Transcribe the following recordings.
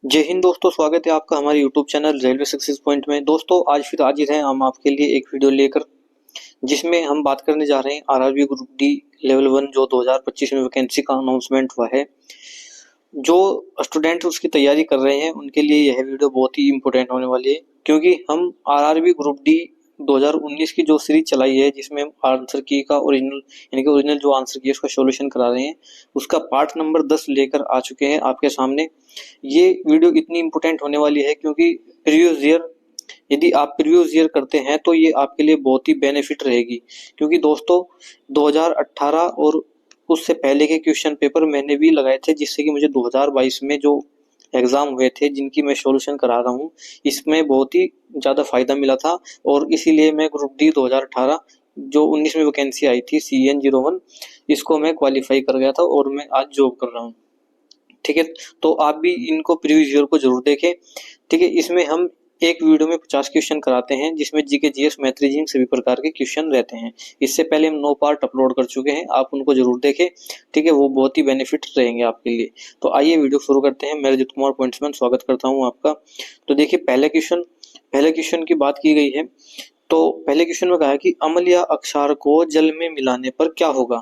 जय हिंद दोस्तों, स्वागत है आपका हमारे YouTube channel railway success point में। दोस्तों आज फिर हाजिर हैं हम आपके लिए एक वीडियो लेकर, जिसमें हम बात करने जा रहे हैं आरआरबी ग्रुप डी लेवल 1 जो 2025 में वैकेंसी का अनाउंसमेंट हुआ है। जो स्टूडेंट उसकी तैयारी कर रहे हैं उनके लिए यह वीडियो बहुत ही इंपॉर्टेंट होने वाली है, क्योंकि हम आरआरबी ग्रुप डी 2019 की जो सीरीज चलाई है, जिसमें आंसर की का ओरिजिनल यानी कि ओरिजिनल जो आंसर की है उसका सॉल्यूशन करा रहे हैं, उसका पार्ट नंबर 10 लेकर आ चुके हैं आपके सामने। ये वीडियो इतनी इंपॉर्टेंट होने वाली है क्योंकि प्रीवियस ईयर, यदि आप प्रीवियस ईयर करते हैं तो ये आपके लिए बहुत ही बेनिफिट रहेगी। क्योंकि दोस्तों 2018 और उससे पहले के क्वेश्चन पेपर मैंने भी लगाए थे, जिससे कि मुझे 2022 में जो एग्जाम हुए थे जिनकी मैं सॉल्यूशन करा रहा हूँ, इसमें बहुत ही ज़्यादा फायदा मिला था। और इसीलिए मैं ग्रुप डी 2018 जो 19 में वैकेंसी आई थी CN01, इसको मैं क्वालिफाई कर गया था और मैं आज जॉब कर रहा हूँ। ठीक है, तो आप भी इनको प्रीवियस ईयर को जरूर देखें। ठीक है, इसमें हम एक वीडियो में 50 क्वेश्चन कराते हैं, जिसमें जीके जीएस मैथ रीजनिंग सभी प्रकार के क्वेश्चन रहते हैं। इससे पहले हम 9 पार्ट अपलोड कर चुके हैं, आप उनको जरूर देखें। ठीक है, वो बहुत ही बेनिफिट रहेंगे आपके लिए। तो आइए वीडियो शुरू करते हैं। मैं रजत कुमार पॉइंट्समैन स्वागत करता हूँ आपका। तो देखिए पहले क्वेश्चन की बात की गई है। तो पहले क्वेश्चन में कहा है कि अम्ल या अक्षार को जल में मिलाने पर क्या होगा।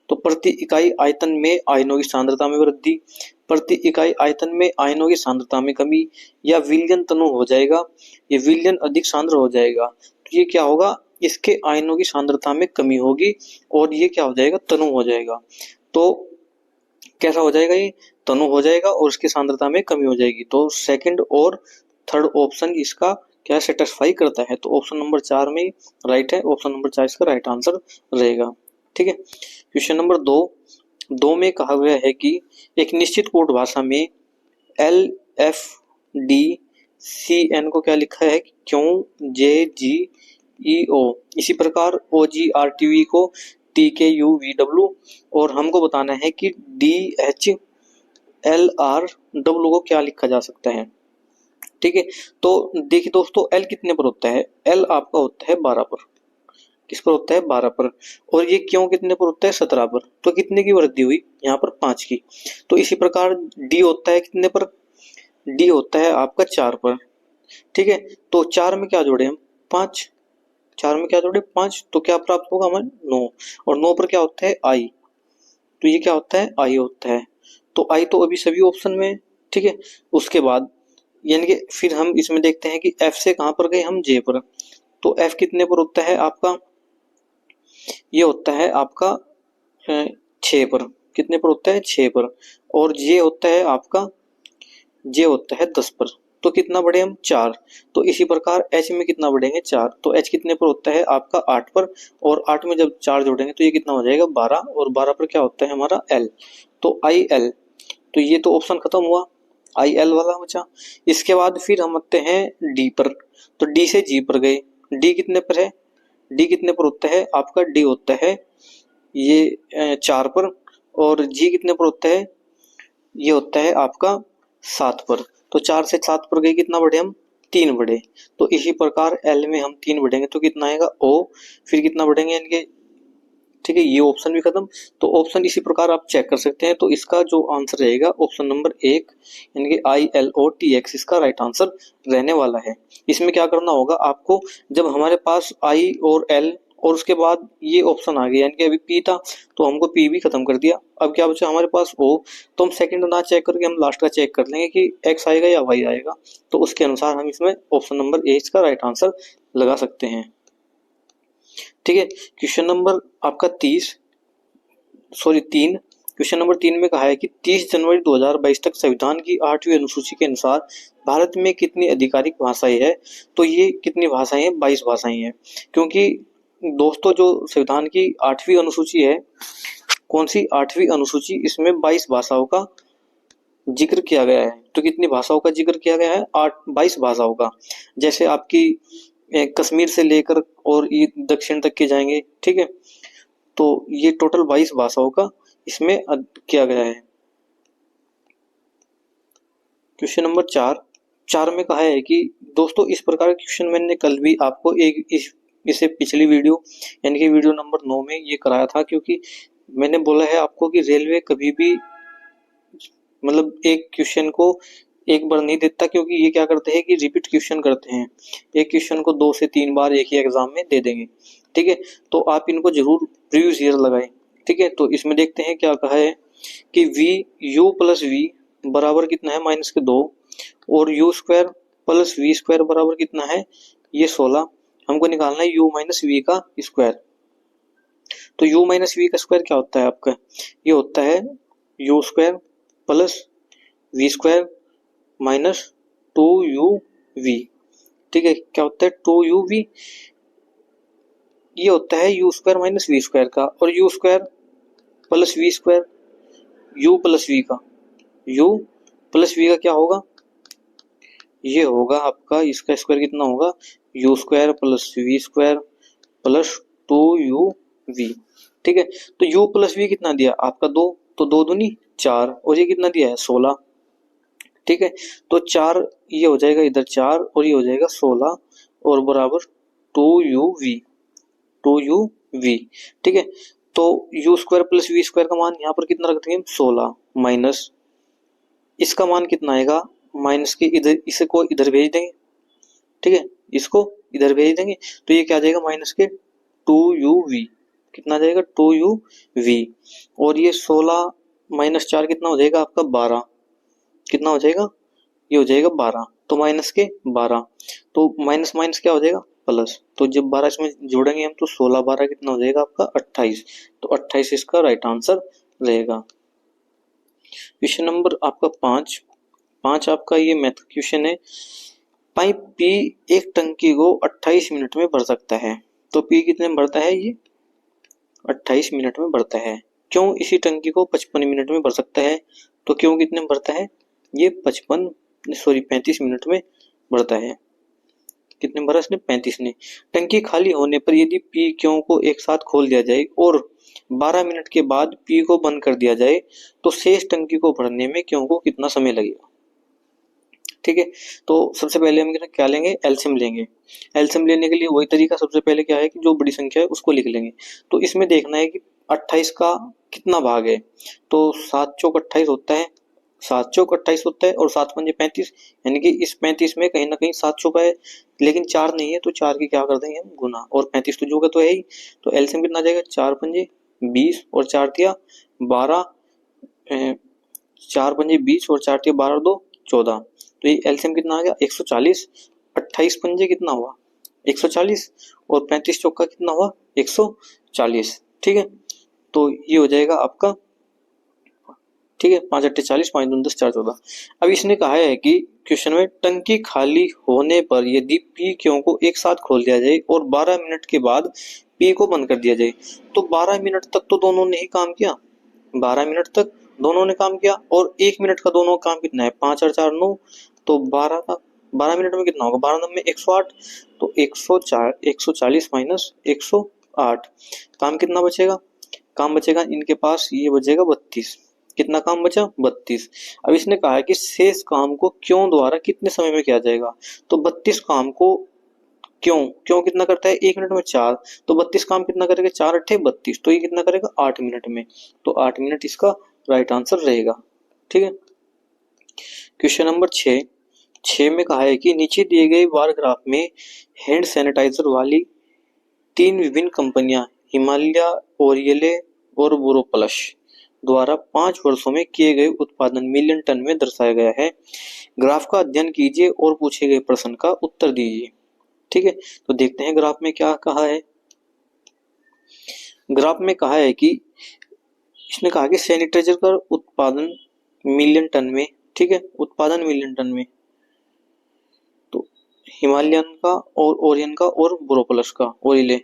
तो प्रति इकाई आयतन में आयनों की सांद्रता में वृद्धि, प्रति इकाई आयतन में आयनों की सांद्रता में कमी, या विलयन तनु हो जाएगा, ये विलयन अधिक सांद्र हो जाएगा। तो ये क्या होगा, इसके आयनों की सांद्रता में कमी होगी और ये क्या हो जाएगा, तनु हो जाएगा। तो कैसा हो जाएगा, ये तनु हो जाएगा और उसकी सांद्रता में कमी हो जाएगी। तो सेकंड और थर्ड ऑप्शन इसका क्या सेटिस्फाई करता है। तो ऑप्शन नंबर 4 में राइट है, ऑप्शन नंबर 4 इसका राइट आंसर रहेगा। ठीक है, क्वेश्चन नंबर 2 में कहा गया है कि एक निश्चित कोड भाषा में LFDCN को क्या लिखा है, क्यों JGEO। इसी प्रकार OGRTV को TKUVW, और हमको बताना है कि DHLRW को क्या लिखा जा सकता है। ठीक है, तो देखिए दोस्तों, L कितने पर होता है, L आपका होता है 12 पर। किस पर होता है, 12 पर। और ये क्यों कितने पर होता है, 17 पर। तो कितने की वृद्धि हुई यहाँ पर, 5 की। तो इसी प्रकार D होता है कितने पर, D होता है आपका 4 पर। ठीक है, तो 4 में क्या जोड़े हम, 5। 4 में क्या जोड़े, 5। तो क्या प्राप्त होगा हमें, 9। और 9 पर क्या होता है, I। तो ये क्या होता है, I होता है। तो I तो अभी सभी ऑप्शन में है। ठीक है, उसके बाद यानी कि फिर हम इसमें देखते हैं कि F से कहां पर गए हम, J पर। तो F कितने पर होता है आपका, ये होता है आपका 6 पर। कितने पर होता है, 6 पर। और जे होता है आपका, जे होता है 10 पर। तो कितना बढ़े हम, 4। तो इसी प्रकार एच में कितना बढ़ेंगे, 4। तो एच कितने पर होता है आपका, 8 पर। और 8 में जब 4 जोड़ेंगे तो ये कितना हो जाएगा, 12। और 12 पर क्या होता है हमारा, एल। तो आई एल। तो ये तो ऑप्शन खत्म हुआ, आई एल वाला बचा। इसके बाद फिर हम आते हैं डी पर। तो डी से जी पर गए। डी कितने पर है, डी कितने पर होता है आपका, डी होता है ये 4 पर। और जी कितने पर होता है, ये होता है आपका 7 पर। तो 4 से 7 पर गए, कितना बढ़े हम, 3 बढ़े। तो इसी प्रकार एल में हम 3 बढ़ेंगे तो कितना आएगा, ओ। फिर कितना बढ़ेंगे इनके, ठीक है, ये ऑप्शन भी खत्म। तो ऑप्शन इसी प्रकार आप चेक कर सकते हैं। तो इसका जो आंसर रहेगा ऑप्शन नंबर 1 यानी कि ILOTX इसका राइट आंसर रहने वाला है। इसमें क्या करना होगा आपको, जब हमारे पास I और L और उसके बाद ये ऑप्शन आ गया, यानी कि अभी P था तो हमको P भी खत्म कर दिया। अब क्या बचा हमारे पास O। तो हम सेकंड ना चेक करके हम लास्ट का चेक कर लेंगे कि X आएगा या Y आएगा। तो उसके अनुसार हम इसमें ऑप्शन नंबर A इसका राइट आंसर लगा सकते हैं। ठीक है, क्वेश्चन नंबर आपका 3 क्वेश्चन नंबर 3 में कहा है कि 30 जनवरी 2022 तक संविधान की 8वीं अनुसूची के अनुसार भारत में कितनी आधिकारिक भाषाएं है। तो ये कितनी भाषाएं हैं, 22 भाषाएं हैं। क्योंकि दोस्तों जो संविधान की 8वीं अनुसूची है, कौन सी 8वीं अनुसूची, इसमें 22 भाषाओं का जिक्र किया गया है। तो कितनी भाषाओं का जिक्र किया गया है, 22 भाषाओं का। जैसे आपकी कश्मीर से लेकर और ये दक्षिण तक के जाएंगे। ठीक है, तो ये टोटल 22 भाषाओं का इसमें किया गया है। क्वेश्चन नंबर 4 में कहा है कि दोस्तों इस प्रकार के क्वेश्चन मैंने कल भी आपको इसे पिछली वीडियो यानी कि वीडियो नंबर 9 में ये कराया था। क्योंकि मैंने बोला है आपको कि रेलवे कभी भी मतलब एक क्वेश्चन को एक बार नहीं देता, क्योंकि ये क्या करते हैं कि रिपीट क्वेश्चन करते हैं। एक क्वेश्चन को 2 से 3 बार एक ही एग्जाम में दे देंगे। ठीक है, तो आप इनको जरूर प्रीवियस ईयर लगाएं। ठीक है, तो इसमें देखते हैं क्या कहा है कि वी यू प्लस वी बराबर कितना है -2, और u square plus v square बराबर कितना है, ये 16। हमको निकालना है यू माइनस वी का स्क्वायर। तो यू माइनस वी का स्क्वायर क्या होता है आपका, ये होता है u square plus v square minus 2uv। ठीक है, क्या होता है 2uv, ये होता है u square minus v square का, और u square plus v square u plus v का, यू प्लस वी का क्या होगा, ये होगा आपका, इसका स्क्वायर कितना होगा, u square plus v square plus 2uv। ठीक है, तो u प्लस वी कितना दिया आपका 2, तो 2 दूनी 4, और ये कितना दिया है 16। ठीक है, तो 4 ये हो जाएगा इधर 4, और ये हो जाएगा 16, और बराबर 2uv, 2uv। ठीक है, तो u square plus v square का मान यहाँ पर कितना रख देंगे 16, माइनस इसका मान कितना आएगा, माइनस के इधर, इसको इधर भेज देंगे। ठीक है, इसको इधर भेज देंगे, तो ये क्या आ जाएगा माइनस के 2uv, कितना आ जाएगा 2uv, और ये 16 माइनस 4 कितना हो जाएगा आपका 12, कितना हो जाएगा, ये हो जाएगा 12, तो माइनस के 12, तो माइनस माइनस क्या हो जाएगा प्लस, तो जब 12 इसमें जोड़ेंगे हम तो 16 12 कितना हो जाएगा आपका 28, तो 28 इसका राइट आंसर रहेगा। क्वेश्चन नंबर आपका 5 आपका ये मैथ क्वेश्चन है। पाइप पी एक टंकी को 28 मिनट में भर सकता है, तो पी कितने में भरता है, ये 28 मिनट में भरता है। क्यों इसी टंकी को 55 मिनट में भर सकता है, तो क्यों कितने में भरता है, ये 35 मिनट में भरता है। कितने भरा इसने 35 ने। टंकी खाली होने पर यदि पी क्यों को एक साथ खोल दिया जाए और 12 मिनट के बाद पी को बंद कर दिया जाए, तो शेष टंकी को भरने में क्यों को कितना समय लगेगा। ठीक है, तो सबसे पहले हम क्या लेंगे, एलसीएम लेंगे। एलसीएम लेने के लिए वही तरीका, सबसे पहले क्या है कि जो बड़ी संख्या है उसको लिख लेंगे। तो इसमें देखना है कि 28 का कितना भाग है, तो 7 चौक 28 होता है, 7 चौक 28 होता है, और 7 पंजे 35, यानी कि इस 35 में कहीं ना कहीं 7 छुपा है, लेकिन 4 नहीं है, तो 4 की क्या कर देंगे हम गुना, और 35 तो जो का तो है ही, तो एलसीएम कितना आ जाएगा 4 पंजे 20 और 4 तिया 12, 4 पंजे 20 और 4 तिया 12 2 14, तो ये एलसीएम कितना आ गया 140। 28 पंजे कितना हुआ 140, और 35 चौका कितना हुआ 140। ठीक है, तो ये हो जाएगा आपका, ठीक है 5 8 40, 5 2 10 4 14। अब इसने कहा है कि क्वेश्चन में टंकी खाली होने पर यदि पी क्यों को एक साथ खोल दिया जाए और 12 मिनट के बाद पी को बंद कर दिया जाए, तो 12 मिनट तक तो दोनों ने ही काम किया, 12 मिनट तक दोनों ने काम किया, और 1 मिनट का दोनों काम कितना है 5 और 4 9, तो 12 का 12 मिनट में कितना होगा, 12 में 108, तो 140 माइनस 108, काम कितना बचेगा, काम बचेगा इनके पास, ये बचेगा 32। कितना काम बचा 32। अब इसने कहा है कि शेष काम को क्यों द्वारा कितने समय में किया जाएगा, तो 32 काम को क्यों कितना करता है 1 मिनट में 4, तो 32 काम कितना करेगा 4 8 32, तो ये कितना करेगा 8 मिनट में, तो 8 मिनट इसका राइट आंसर रहेगा। ठीक है, क्वेश्चन नंबर 6 में कहा है कि नीचे दिए गए बार ग्राफ में हैंड सैनिटाइजर वाली 3 विभिन्न कंपनियां हिमालय, ओरियले और बोरोप्लस द्वारा 5 वर्षों में किए गए उत्पादन मिलियन टन में दर्शाया गया है। ग्राफ का अध्ययन कीजिए और पूछे गए प्रश्न का उत्तर दीजिए। ठीक है, तो देखते हैं ग्राफ में क्या कहा है। ग्राफ में कहा है कि इसने कहा कि सैनिटाइजर का उत्पादन मिलियन टन में, ठीक है, उत्पादन मिलियन टन में, तो हिमालयन का और ओरियन का और बोरोप्लस का, ओरिले,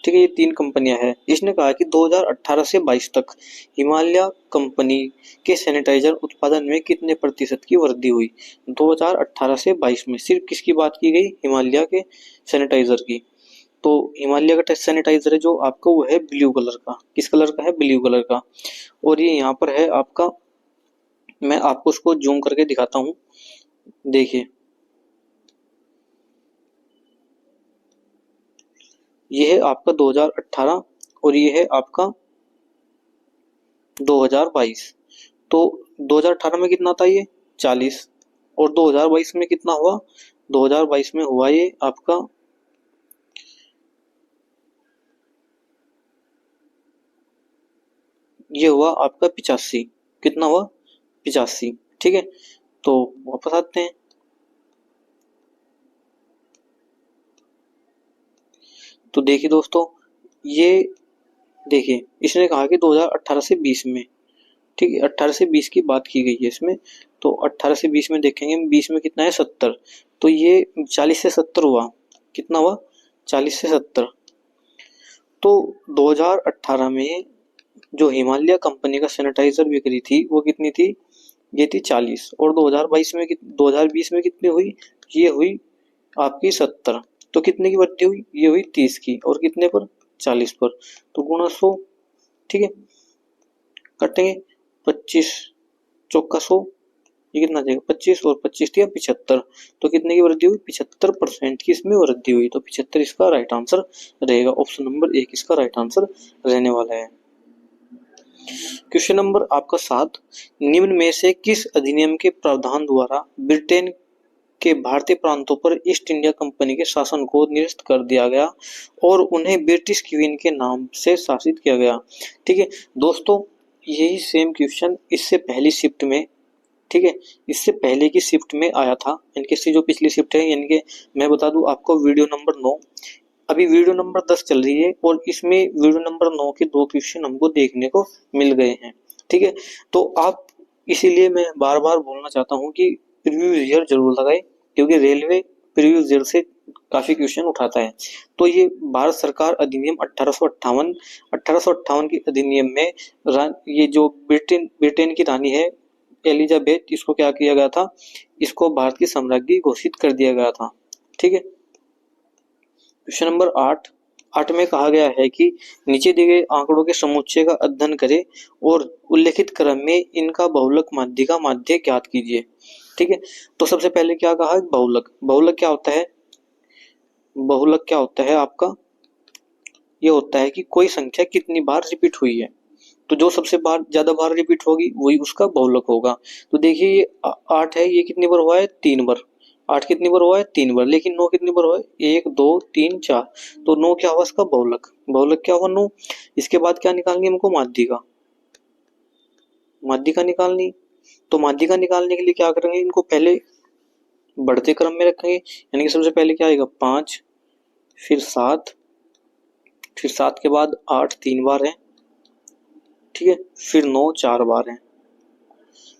ठीक है, ये 3 कंपनियां हैं। इसने कहा कि 2018 से 22 तक हिमालय कंपनी के सैनिटाइजर उत्पादन में कितने प्रतिशत की वृद्धि हुई। 2018 से 22 में सिर्फ किसकी बात की गई, हिमालय के सैनिटाइजर की। तो हिमालय का सैनिटाइजर है जो आपका, वो है ब्लू कलर का, किस कलर का है ब्लू कलर का, और ये यहाँ पर है आपका, मैं आपको उसको जूम करके दिखाता हूँ, देखिए ये है आपका 2018 और ये है आपका 2022। तो 2018 में कितना था ये 40, और 2022 में कितना हुआ, 2022 में हुआ ये आपका ये हुआ आपका 85। कितना हुआ, 85। ठीक है, तो वापस आते हैं। तो देखिए दोस्तों, ये देखिए इसने कहा कि 2018 से 20 में, ठीक है, 18 से 20 की बात की गई है इसमें। तो 18 से 20 में देखेंगे, 20 में कितना है 70, तो ये 40 से 70 हुआ। कितना हुआ, 40 से 70। तो 2018 में जो हिमालय कंपनी का सैनिटाइजर बिक्री थी वो कितनी थी, ये थी 40। और 2022 में 2020 में कितनी हुई, ये हुई आपकी 70। तो कितने की वृद्धि हुई, ये हुई 30 की, और कितने पर, 40 पर। तो गुणा 100। ठीक है, कटेंगे, 25 चौका 100, ये कितना आ जाएगा 25, और 25 दिया 75। तो कितने की वृद्धि हुई, 75% की इसमें वृद्धि हुई। तो 75 इसका राइट आंसर रहेगा। ऑप्शन नंबर 1 इसका राइट आंसर रहने वाला है। क्वेश्चन नंबर आपका 7, निम्न में से किस अधिनियम के प्रावधान द्वारा ब्रिटेन के भारतीय प्रांतों पर ईस्ट इंडिया कंपनी के शासन को निरस्त कर दिया गया और उन्हें ब्रिटिश क्वीन के नाम से शासित किया गया। ठीक है दोस्तों, यही सेम क्वेश्चन इससे पहली शिफ्ट में, ठीक है, इससे पहले की शिफ्ट में आया था। इनके से जो पिछली शिफ्ट है, इनके मैं बता दूं आपको, वीडियो नंबर 9, अभी वीडियो नंबर 10 चल रही है, और इसमें वीडियो नंबर 9 के 2 क्वेश्चन हमको देखने को मिल गए हैं। ठीक है, तो आप, इसीलिए मैं बार बार बोलना चाहता हूँ कि प्रीवियस ईयर जरूर लगाए, क्योंकि रेलवे प्रीवियस ईयर से काफी क्वेश्चन उठाता है। तो ये भारत सरकार अधिनियम 1858 के अधिनियम में ये जो ब्रिटेन की रानी है एलिजाबेथ, इसको क्या किया गया था, इसको भारत की साम्राज्ञी घोषित कर दिया गया था। ठीक है, क्वेश्चन नंबर 8 में कहा गया है कि नीचे दिए गए आंकड़ों के समुच्चय का अध्ययन करें और उल्लेखित क्रम में इनका बहुलक माध्य का माध्य ज्ञात कीजिए। ठीक है, तो सबसे पहले क्या कहा, बहुलक। बहुलक क्या होता है, बहुलक क्या होता है आपका, ये होता है कि कोई संख्या कितनी बार रिपीट हुई है, तो जो सबसे ज्यादा बार रिपीट होगी वही उसका बहुलक होगा। तो देखिए ये 8 है, ये कितनी बार हुआ है, 3 बार। 8 कितनी बार हुआ है, 3 बार। लेकिन 9 कितनी बार हुआ है, 1 2 3 4। तो 9 क्या हुआ इसका बहुलक, बहुलक क्या हुआ 9। इसके बाद क्या निकालनी हमको, माध्यिका, माध्यिका निकालनी। तो माध्यिका निकालने के लिए क्या करेंगे, इनको पहले बढ़ते क्रम में रखेंगे, यानी कि सबसे पहले क्या आएगा 5, फिर 7, फिर 7 के बाद 8 3 बार है, ठीक है, फिर 9 4 बार है।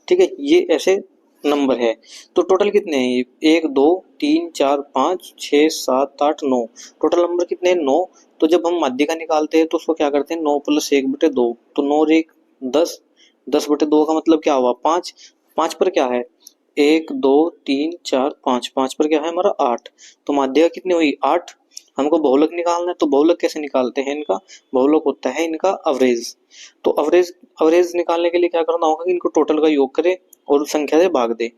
ठीक है, ये ऐसे नंबर है। तो टोटल कितने हैं ये, 1 2 3 4 5 6 7 8 9, टोटल नंबर कितने हैं 9। तो जब हम माध्यिका निकालते हैं तो उसको क्या करते हैं, 9 + 1/2, तो 9 और 1 10, 10/2 का मतलब क्या हुआ 5, 5 पर क्या है 1 2 3 4 5, 5 पर क्या है हमारा 8। तो माध्यिका कितनी हुई 8। हमको बहुलक निकालना है, तो बहुलक कैसे निकालते हैं इनका, बहुलक होता है इनका अवरेज। तो अवरेज निकालने के लिए क्या करना होगा कि इनको टोटल का योग करे और संख्या से भाग दे।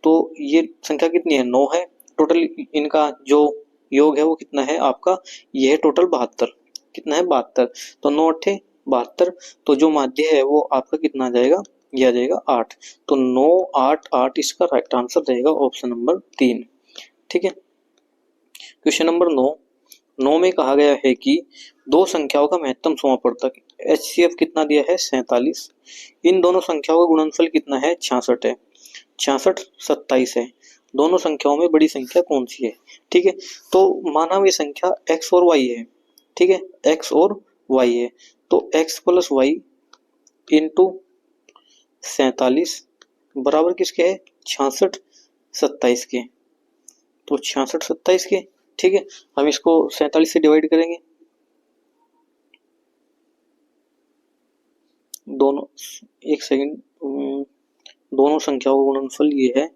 तो ये संख्या कितनी है 9 है, टोटल इनका जो योग है वो कितना है आपका, ये है टोटल 72। कितना है 72, तो 9 8 72। तो जो माध्य है वो आपका कितना आ जाएगा, ये आ जाएगा 8। तो 9 8 8 इसका राइट आंसर रहेगा ऑप्शन नंबर 3। ठीक है, क्वेश्चन नंबर 9 में कहा गया है कि दो संख्याओं का महत्तम समापवर्तक HCF कितना दिया है 47। इन दोनों संख्याओं का गुणनफल कितना है 66 है। 66 27 है। दोनों संख्याओं में बड़ी संख्या कौन सी है। ठीक है, तो माना ये संख्या x और y है। ठीक है, x और y है, तो x + y इंटू 47 बराबर किसके है 66 27 के। तो 66 27 के। ठीक है, हम इसको 47 से डिवाइड करेंगे, दोनों, एक सेकंड, दोनों संख्याओं का गुणनफल ये है,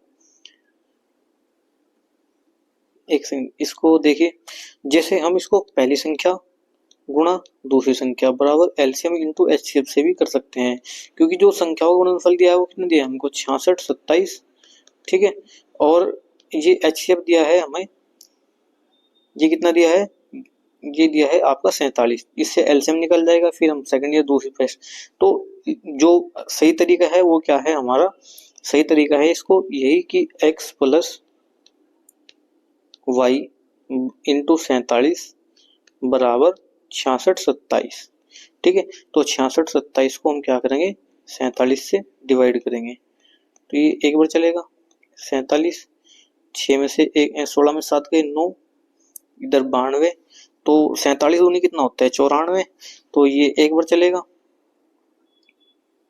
एक सेकंड, इसको देखिए, जैसे हम इसको पहली संख्या गुणा दूसरी संख्या बराबर एलसीएम इंटू एचसीएफ से भी कर सकते हैं, क्योंकि जो संख्याओं का गुणनफल दिया है वो कितना दिया है हमको 66 27। ठीक है, और ये एचसीएफ दिया है हमें, ये कितना दिया है, ये दिया है आपका 47। इससे एलसीएम निकल जाएगा, फिर हम सेकंड या दूसरी प्रश्न। तो जो सही तरीका है वो क्या है हमारा, सही तरीका है इसको यही कि x प्लस वाई इंटू 47 बराबर 66 27। ठीक है, तो 66 27 को हम क्या करेंगे 47 से डिवाइड करेंगे, तो ये एक बार चलेगा 47, 6 में से 16 में 7 गए 9, इधर 92, तो 47 दूनी कितना होता है 94, तो ये एक बार चलेगा,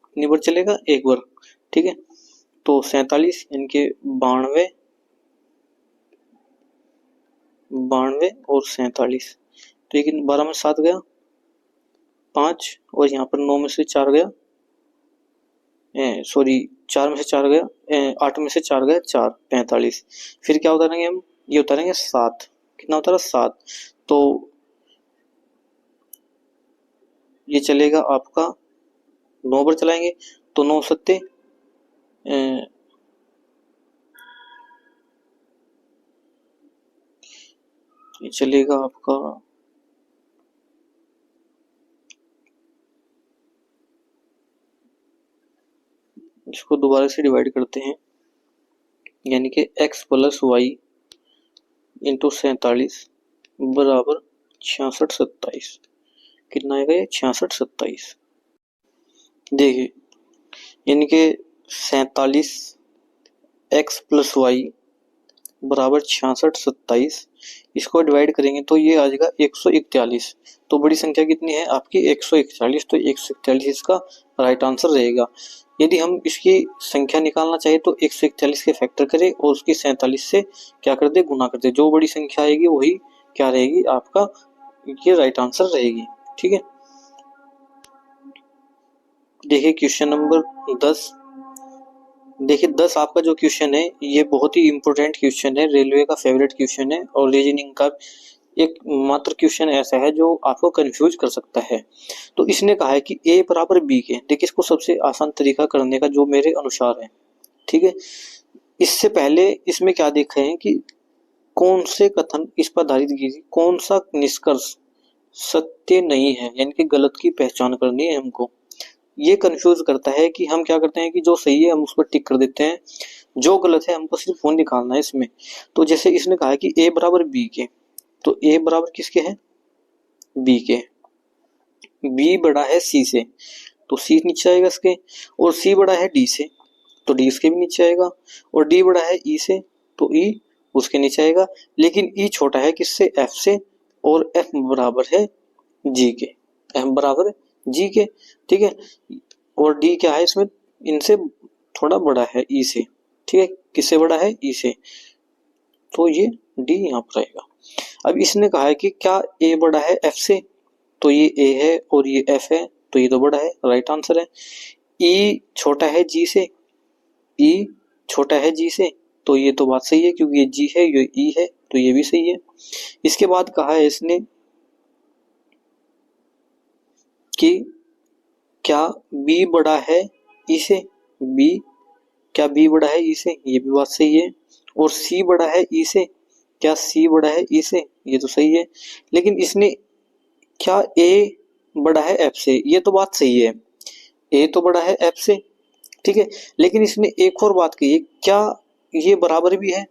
कितनी बार चलेगा एक बार। ठीक है, तो 47 इनके 92 और 47, तो ये 12 में 7 गया 5, और यहाँ पर 9 में से 4 गया, सॉरी 4 में से 4 गया, 8 में से 4 गया 4, 45। फिर क्या उतारेंगे हम, ये उतारेंगे 7, कितना उतारा 7, तो ये चलेगा आपका 9 बार चलाएंगे, तो 9 सत्ते ये चलेगा आपका इसको दोबारा से डिवाइड करते हैं, यानी कि x प्लस वाई इंटू 47 बराबर 66 27। कितना आएगा ये 66 27। देखिए यानी कि 47 x प्लस वाई बराबर 66 27, इसको डिवाइड करेंगे तो ये आ जाएगा 141। तो बड़ी संख्या कितनी है आपकी 141, तो 141 इसका राइट आंसर रहेगा। यदि हम इसकी संख्या निकालना चाहे तो 141 के फैक्टर करें और उसकी 47 से क्या कर दे गुना कर दे, जो बड़ी संख्या आएगी वही क्या रहेगी आपका ये राइट आंसर रहेगी। ठीक है, देखिए क्वेश्चन नंबर 10। देखिए 10 आपका जो क्वेश्चन है ये बहुत ही इंपॉर्टेंट क्वेश्चन है, रेलवे का फेवरेट क्वेश्चन है और रीजनिंग का एक मात्र क्वेश्चन ऐसा है जो आपको कंफ्यूज कर सकता है। तो इसने कहा है कि a बराबर b के, देखिए इसको सबसे आसान तरीका करने का जो मेरे अनुसार है। ठीक है, इससे पहले इसमें क्या देखा है कि कौन से कथन इस पर आधारित की, कौन सा निष्कर्ष सत्य नहीं है, यानी कि गलत की पहचान करनी है हमको। ये कंफ्यूज करता है कि हम क्या करते हैं कि जो सही है हम उस पर टिक कर देते हैं, जो गलत है हमको सिर्फ वो निकालना है इसमें। तो जैसे इसने कहा है कि a बराबर b के, तो a बराबर किसके है b के, b बड़ा है c से तो c नीचे आएगा इसके, और c बड़ा है d से तो d इसके भी नीचे आएगा, और d बड़ा है e से तो e उसके नीचे आएगा, लेकिन e छोटा है किससे f से, और f बराबर है g के, f बराबर g के। ठीक है, और d क्या है इसमें इनसे थोड़ा बड़ा है e से। ठीक है, किससे बड़ा है e से, तो ये d यहाँ पर आएगा। अब इसने कहा है कि क्या a बड़ा है f से, तो ये a है और ये f है तो ये तो बड़ा है, राइट आंसर है। e छोटा है g से, e छोटा है g से तो ये तो बात सही है क्योंकि ये g है ये e है तो ये भी सही है। इसके बाद कहा है इसने कि क्या b बड़ा है e से, b क्या b बड़ा है e से, ये भी बात सही है। और c बड़ा है e से, क्या c बड़ा है e से, ये तो सही है। लेकिन इसने क्या a बड़ा है f से, ये तो बात सही है, a तो बड़ा है f से। ठीक है, लेकिन इसने एक और बात कही है, क्या ये बराबर भी है,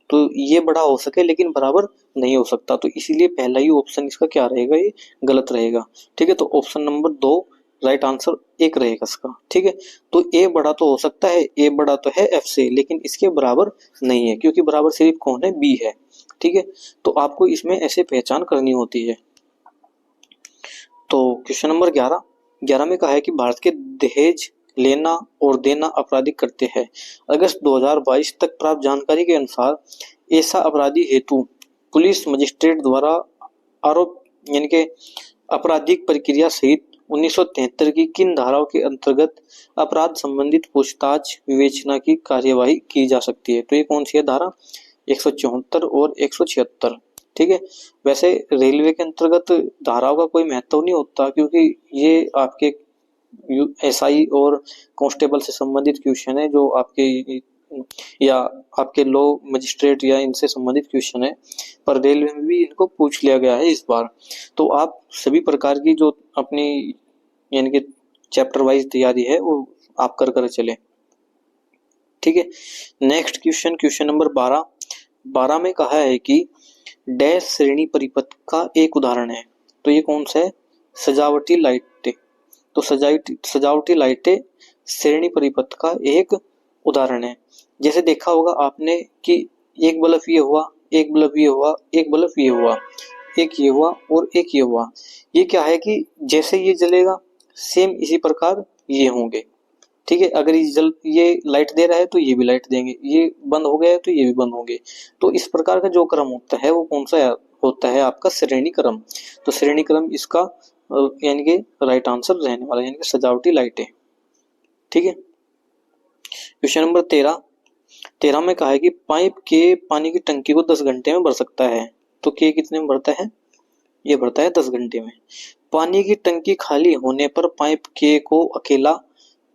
तो ये बड़ा हो सके लेकिन बराबर नहीं हो सकता, तो इसीलिए पहला ही ऑप्शन इसका क्या रहेगा ये गलत रहेगा। ठीक है, तो ऑप्शन नंबर 2 राइट आंसर एक रहेगा इसका। ठीक है, तो a बड़ा तो हो सकता है, a बड़ा तो है f से लेकिन इसके बराबर नहीं है क्योंकि बराबर सिर्फ कौन है b है। ठीक है, तो आपको इसमें ऐसे पहचान करनी होती है। तो क्वेश्चन नंबर 11 में कहा है कि भारत के दहेज लेना और देना आपराधिक करते हैं। अगस्त 2022 तक प्राप्त जानकारी के अनुसार ऐसा अपराधी हेतु पुलिस मजिस्ट्रेट द्वारा आरोप यानी कि आपराधिक प्रक्रिया सहित 1973 की किन धाराओं के अंतर्गत अपराध संबंधित पूछताछ विवेचना की कार्यवाही की जा सकती है, तो ये कौन सी है धारा 174 और 176। ठीक है, वैसे रेलवे के अंतर्गत धाराओं का कोई महत्व नहीं होता क्योंकि ये आपके एसआई और कांस्टेबल से संबंधित क्वेश्चन है जो आपके या आपके लॉ मजिस्ट्रेट या इनसे संबंधित क्वेश्चन है, पर रेलवे में भी इनको पूछ लिया गया है इस बार। तो आप सभी प्रकार की जो अपनी यानी कि चैप्टर वाइज तैयारी है वो आप कर चले। ठीक है। नेक्स्ट क्वेश्चन, क्वेश्चन नंबर 12 में कहा है कि डैश श्रेणी परिपथ का एक उदाहरण है। तो ये कौन सा है? सजावटी लाइटें। तो सजावटी लाइटें श्रेणी परिपथ का एक उदाहरण है। जैसे देखा होगा आपने कि एक बल्ब ये हुआ, एक बल्ब ये हुआ, एक बल्ब ये हुआ, एक ये हुआ और एक ये हुआ। ये क्या है कि जैसे ये जलेगा सेम इसी प्रकार ये होंगे। ठीक है, अगर ये लाइट दे रहा है तो ये भी लाइट देंगे, ये बंद हो गया है तो ये भी बंद होंगे। तो इस प्रकार का जो क्रम होता है वो कौन सा होता है? आपका श्रेणी क्रम। तो श्रेणी क्रम इसका यानी कि राइट आंसर रहने वाला है, यानी कि सजावटी लाइटें। ठीक है। क्वेश्चन नंबर 13 में कहा है कि पाइप के पानी की टंकी को 10 घंटे में भर सकता है। तो के कितने में भरता है? ये भरता है 10 घंटे में। पानी की टंकी खाली होने पर पाइप के को अकेला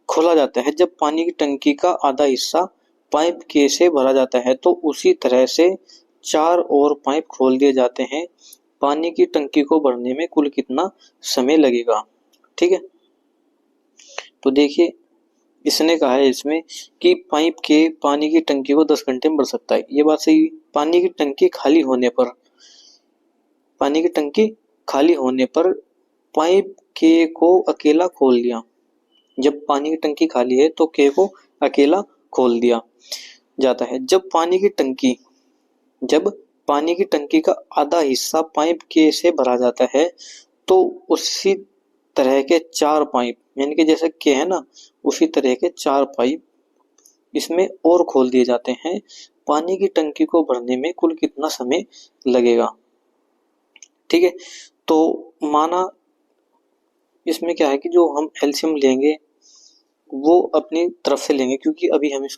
खोला जाता है। जब पानी की टंकी का आधा हिस्सा पाइप के से भरा जाता है तो उसी तरह से 4 और पाइप खोल दिए जाते हैं। पानी की टंकी को भरने में कुल कितना समय लगेगा? ठीक है। तो देखिए इसने कहा है इसमें कि पाइप के पानी की टंकी को 10 घंटे में भर सकता है। ये बात सही। पानी की टंकी खाली होने पर, पानी की टंकी खाली होने पर पाइप के को अकेला खोल दिया। जब पानी की टंकी खाली है तो के को अकेला खोल दिया जाता है। जब पानी की टंकी का आधा हिस्सा पाइप के से भरा जाता है तो उसी तरह के 4 पाइप, यानी कि जैसे के है ना, उसी तरह के 4 पाइप इसमें और खोल दिए जाते हैं। पानी की टंकी को भरने में कुल कितना समय लगेगा? ठीक है। तो माना इसमें क्या है कि जो हम एलसीएम लेंगे वो अपनी तरफ से लेंगे, क्योंकि अभी हमें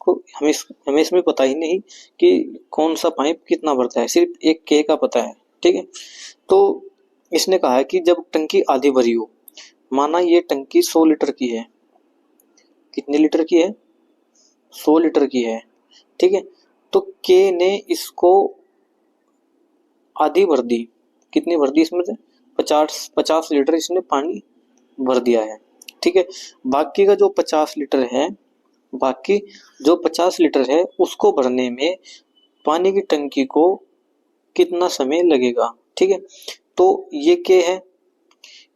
इसमें पता ही नहीं कि कौन सा पाइप कितना भरता है, सिर्फ एक के का पता है। ठीक है। तो इसने कहा है कि जब टंकी आधी भरी हो, माना ये टंकी 100 लीटर की है। कितने लीटर की है? 100 लीटर की है। ठीक है। तो के ने इसको आधी भर दी। कितनी भर दी? इसमें से 50 लीटर इसने पानी भर दिया है। ठीक है। बाकी का जो 50 लीटर है उसको भरने में पानी की टंकी को कितना समय लगेगा? ठीक है। तो ये के है,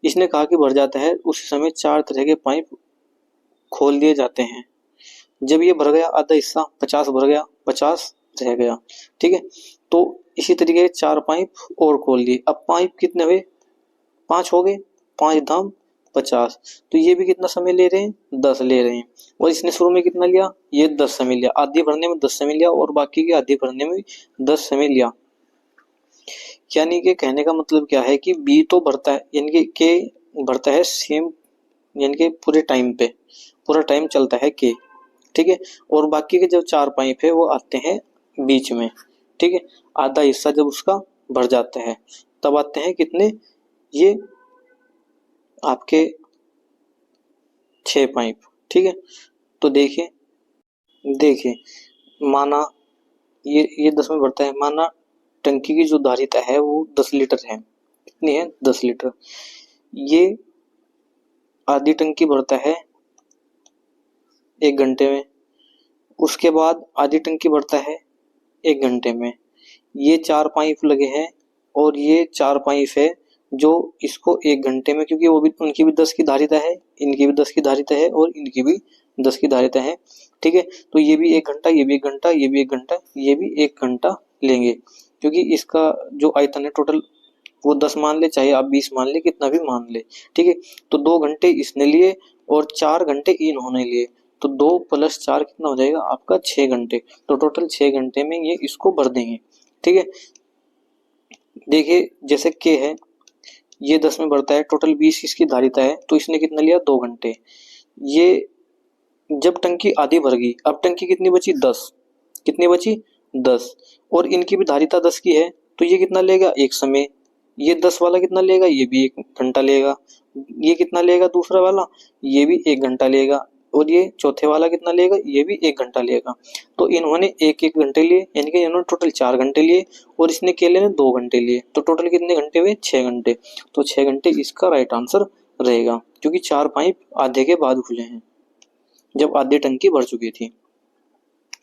इसने कहा कि भर जाता है उस समय 4 तरह के पाइप खोल दिए जाते हैं। जब ये भर गया आधा हिस्सा, 50 भर गया, 50 रह गया। ठीक है। तो इसी तरीके 4 पाइप और खोल दिए। अब पाइप कितने हुए? 5 हो गए। 5 दाम 50। तो ये भी कितना समय ले रहे हैं? 10 ले रहे हैं। और इसने शुरू में कितना लिया? ये 10 समय लिया। आधी भरने में 10 समय लिया और बाकी की आधी भरने में 10 समय लिया। यानी कि कहने का मतलब क्या है कि बी तो भरता है, यानी कि के भरता है सेम, यानी कि पूरे टाइम पे, पूरा टाइम चलता है के। ठीक है। और बाकी के जो 4 पाइप है वो आते हैं बीच में। ठीक है। आधा हिस्सा जब उसका भर जाता है तब आते हैं कितने? ये आपके 6 पाइप। ठीक है। तो देखिए माना ये 10 में भरता है। माना टंकी की जो धारिता है वो 10 लीटर है। कितनी है? 10 लीटर। ये आधी टंकी भरता है 1 घंटे में। उसके बाद आधी टंकी भरता है 1 घंटे में। ये 4 पाइप लगे हैं और ये 4 पाइप है जो इसको 1 घंटे में, क्योंकि वो भी उनकी भी 10 की धारिता है, इनकी भी 10 की धारिता है और इनकी भी 10 की धारिता है। ठीक है। तो ये भी 1 घंटा, ये भी 1 घंटा, ये भी 1 घंटा, ये भी 1 घंटा लेंगे, क्योंकि इसका जो आयतन है टोटल वो 10 मान ले, चाहे आप 20 मान ले, कितना भी मान ले। ठीक है। तो 2 घंटे इसने लिए और 4 घंटे इन्होंने लिए। तो 2 + 4 कितना हो जाएगा आपका? 6 घंटे। तो टोटल 6 घंटे में ये इसको भर देंगे। ठीक है। देखिए जैसे के है, ये 10 में भरता है, टोटल 20 इसकी धारिता है, तो इसने कितना लिया? 2 घंटे। ये जब टंकी आधी भर गई, अब टंकी कितनी बची? 10। कितनी बची? 10। और इनकी भी धारिता 10 की है, तो ये कितना लेगा? एक समय। ये 10 वाला कितना लेगा? ये भी 1 घंटा लेगा। ये कितना लेगा दूसरा वाला? ये भी 1 घंटा लेगा। और ये चौथे वाला कितना लेगा? ये भी 1 घंटा लेगा। तो इन्होंने 1-1 घंटे लिए, यानी कि इन्होंने टोटल 4 घंटे लिए और इसने केले ने 2 घंटे लिए। तो टोटल कितने घंटे हुए? 6 घंटे। तो 6 घंटे इसका राइट आंसर रहेगा, क्योंकि 4 पाइप आधे के बाद खुले हैं, जब आधी टंकी भर चुकी थी।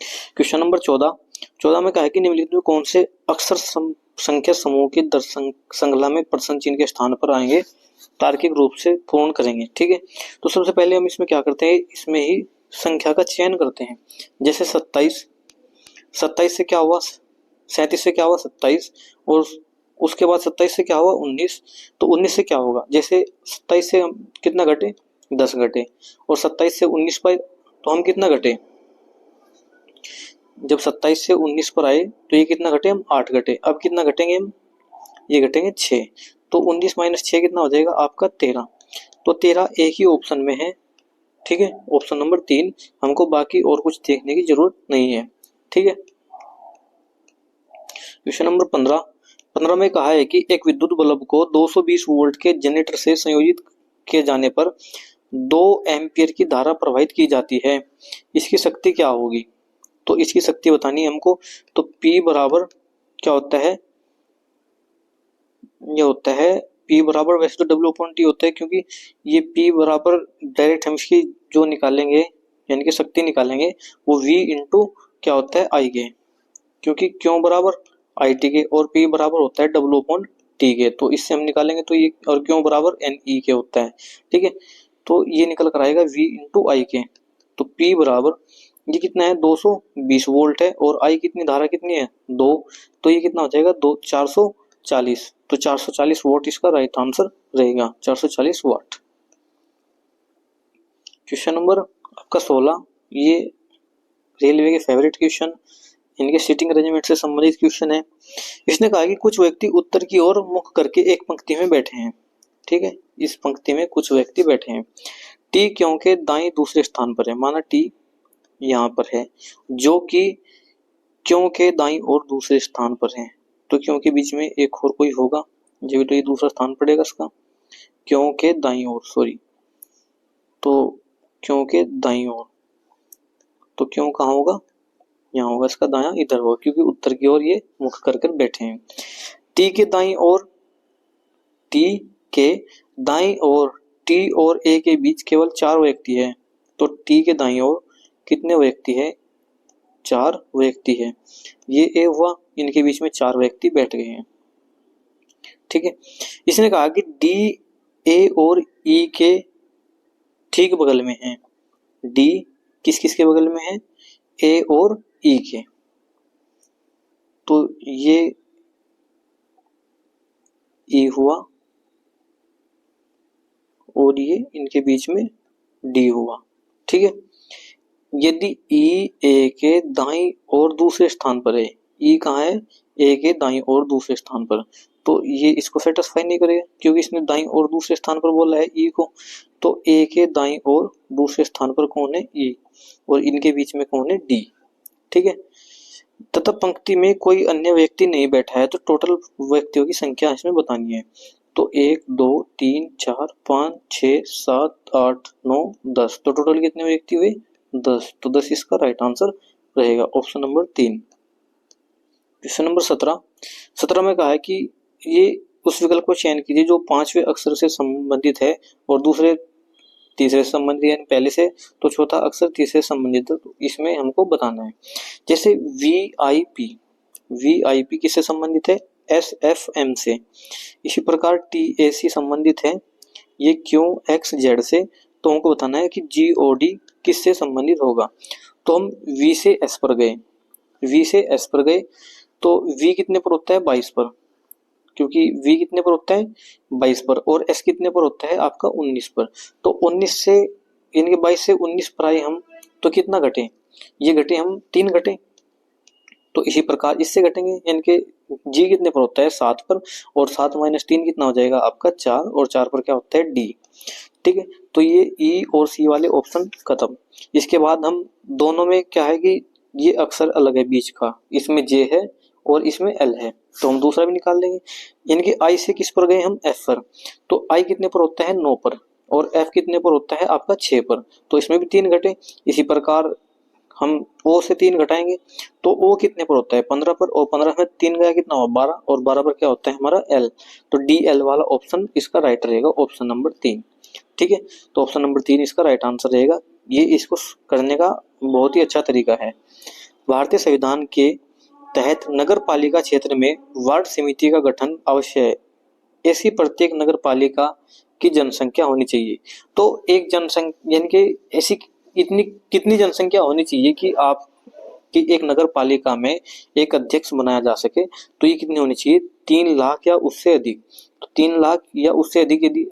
क्वेश्चन नंबर 14 में कहा है कि निम्नलिखित में कौन से अक्षर संख्या समूह की श्रृंखला में प्रश्न चिन्ह के स्थान पर आएंगे तार्किक रूप से पूर्ण करेंगे। ठीक है, तो सबसे पहले हम इसमें क्या करते हैं, इसमें ही संख्या का चयन करते हैं। जैसे 27 से क्या हुआ, 37 से क्या हुआ 27, और उसके बाद 27 से क्या हुआ 19, तो 19 से क्या होगा, जैसे 27 से हम कितना घटे 10 घटे, और 27 से 19 पर तो हम कितना घटे, जब 27 से 19 पर आए तो ये कितना घटे, हम 8 घटे। अब कितना घटेंगे हम, ये घटेंगे 6, तो 19 माइनस 6 कितना हो जाएगा आपका 13। तो 13 एक ही ऑप्शन में है। ठीक है, ऑप्शन नंबर 3, हमको बाकी और कुछ देखने की जरूरत नहीं है। ठीक है, क्वेश्चन नंबर 15 में कहा है कि एक विद्युत बल्ब को 220 वोल्ट के जनरेटर से संयोजित किए जाने पर 2 एम्पियर की धारा प्रवाहित की जाती है, इसकी शक्ति क्या होगी। तो इसकी शक्ति बतानी है हमको। तो P बराबर क्या होता है, ये होता है P बराबर, वैसे तो W/T होता है, क्योंकि ये P बराबर डायरेक्ट हम इसकी जो निकालेंगे यानी कि शक्ति निकालेंगे वो V इंटू क्या होता है I के, क्योंकि क्यों बराबर IT के, और P बराबर होता है W/T के। तो इससे हम निकालेंगे तो ये, और क्यों बराबर NE के होता है। ठीक है, तो ये निकल कर आएगा V इंटू I के। तो P बराबर ये कितना है 220 वोल्ट है, और I कितनी, धारा कितनी है 2, तो ये कितना हो जाएगा 440, तो 440 वोट इसका राइट आंसर रहेगा, 440 वाट। क्वेश्चन नंबर आपका 16, ये रेलवे के फेवरेट क्वेश्चन, इनके सीटिंग अरेंजमेंट से संबंधित क्वेश्चन है। इसने कहा कि कुछ व्यक्ति उत्तर की ओर मुख करके एक पंक्ति में बैठे हैं। ठीक है, इस पंक्ति में कुछ व्यक्ति बैठे हैं। टी क्यों के दाएं दूसरे स्थान पर है, माना टी यहाँ पर है, जो कि क्यों के दाईं और दूसरे स्थान पर है, तो क्यों के बीच में एक और कोई होगा, जब तो ये दूसरा स्थान पड़ेगा इसका, क्यों के दाईं ओर, सॉरी, तो क्यों के दाईं ओर, तो क्यों कहाँ होगा, यहाँ होगा, इसका दायां इधर होगा, क्योंकि उत्तर की ओर ये मुख कर बैठे हैं। टी के दाईं ओर, टी के दाईं ओर, टी और ए के बीच केवल 4 व्यक्ति है, तो टी के दाईं ओर कितने व्यक्ति है, 4 व्यक्ति है। ये ए हुआ, इनके बीच में 4 व्यक्ति बैठ गए हैं। ठीक है, इसने कहा कि डी ए और ई के ठीक बगल में है। डी किस किस के बगल में है, ए और ई के, तो ये ई हुआ और ये इनके बीच में डी हुआ। ठीक है, यदि ई ए के दाईं और दूसरे स्थान पर है, ई कहाँ है, ए के दाईं और दूसरे स्थान पर, तो ये इसको सेटिस्फाई नहीं करेगा, क्योंकि इसने दाईं और दूसरे स्थान पर बोला है ई को। तो ए के दाईं और दूसरे स्थान पर कौन है, ई, और इनके बीच में कौन है, डी। ठीक है, तथा पंक्ति में कोई अन्य व्यक्ति नहीं बैठा है, तो टोटल व्यक्तियों की संख्या इसमें बतानी है। तो 1 2 3 4 5 6 7 8 9 10, तो टोटल कितने व्यक्ति हुए 10, तो 10 इसका राइट आंसर रहेगा, ऑप्शन नंबर 3। क्वेश्चन नंबर 17 में कहा है कि ये उस विकल्प को चयन कीजिए जो 5वें अक्षर से संबंधित है और दूसरे तीसरे से संबंधित, यानी पहले से तो चौथा अक्षर तीसरे से संबंधित है, तो इसमें हमको बताना है। जैसे वीआईपी किससे संबंधित है, एसएफएम से। इसी प्रकार टीएसी संबंधित है ये क्यूएक्सजेड से, तो हमको बताना है कि जीओडी किससे संबंधित होगा। तो हम वी से एस पर गए, तो वी कितने पर होता है 22 पर, क्योंकि v कितने पर होता है 22 पर, और s कितने पर होता है आपका 19 पर। तो 19 से इनके 22 से 19 पर आए हम, तो कितना घटे, ये घटे हम 3 घटे, तो इसी प्रकार इससे घटेंगे, यानी कि g कितने पर होता है 7 पर, और 7 माइनस 3 कितना हो जाएगा आपका 4, और 4 पर क्या होता है d। ठीक है, तो ये e और c वाले ऑप्शन खत्म। इसके बाद हम दोनों में क्या है कि ये अक्षर अलग है बीच का, इसमें j है और इसमें l है, तो हम दूसरा भी निकाल लेंगे। इनके i से किस पर गए हम, f पर, तो i कितने पर होता है 9 पर, और f कितने पर होता है आपका 6 पर, तो इसमें भी 3 घटे। इसी प्रकार हम o से 3 घटाएंगे, तो o कितने पर होता है 15 पर, और 15 में 3 गया कितना हुआ 12, और 12 पर क्या होता है हमारा l, तो DL वाला ऑप्शन इसका राइट रहेगा, ऑप्शन नंबर 3। ठीक है, तो ऑप्शन नंबर 3 इसका राइट आंसर रहेगा। ये इसको करने का बहुत ही अच्छा तरीका है। भारतीय संविधान के तहत नगर पालिका क्षेत्र में वार्ड समिति का गठन अवश्य है। ऐसी प्रत्येक नगर पालिका की जनसंख्या होनी चाहिए। तो एक जनसंख्या यानी कि ऐसी इतनी कितनी जनसंख्या होनी चाहिए कि आप कि एक नगर पालिका में एक अध्यक्ष बनाया जा सके, तो ये कितनी होनी चाहिए? 3 लाख या उससे अधिक। तो 3 लाख या उससे अधिक यदि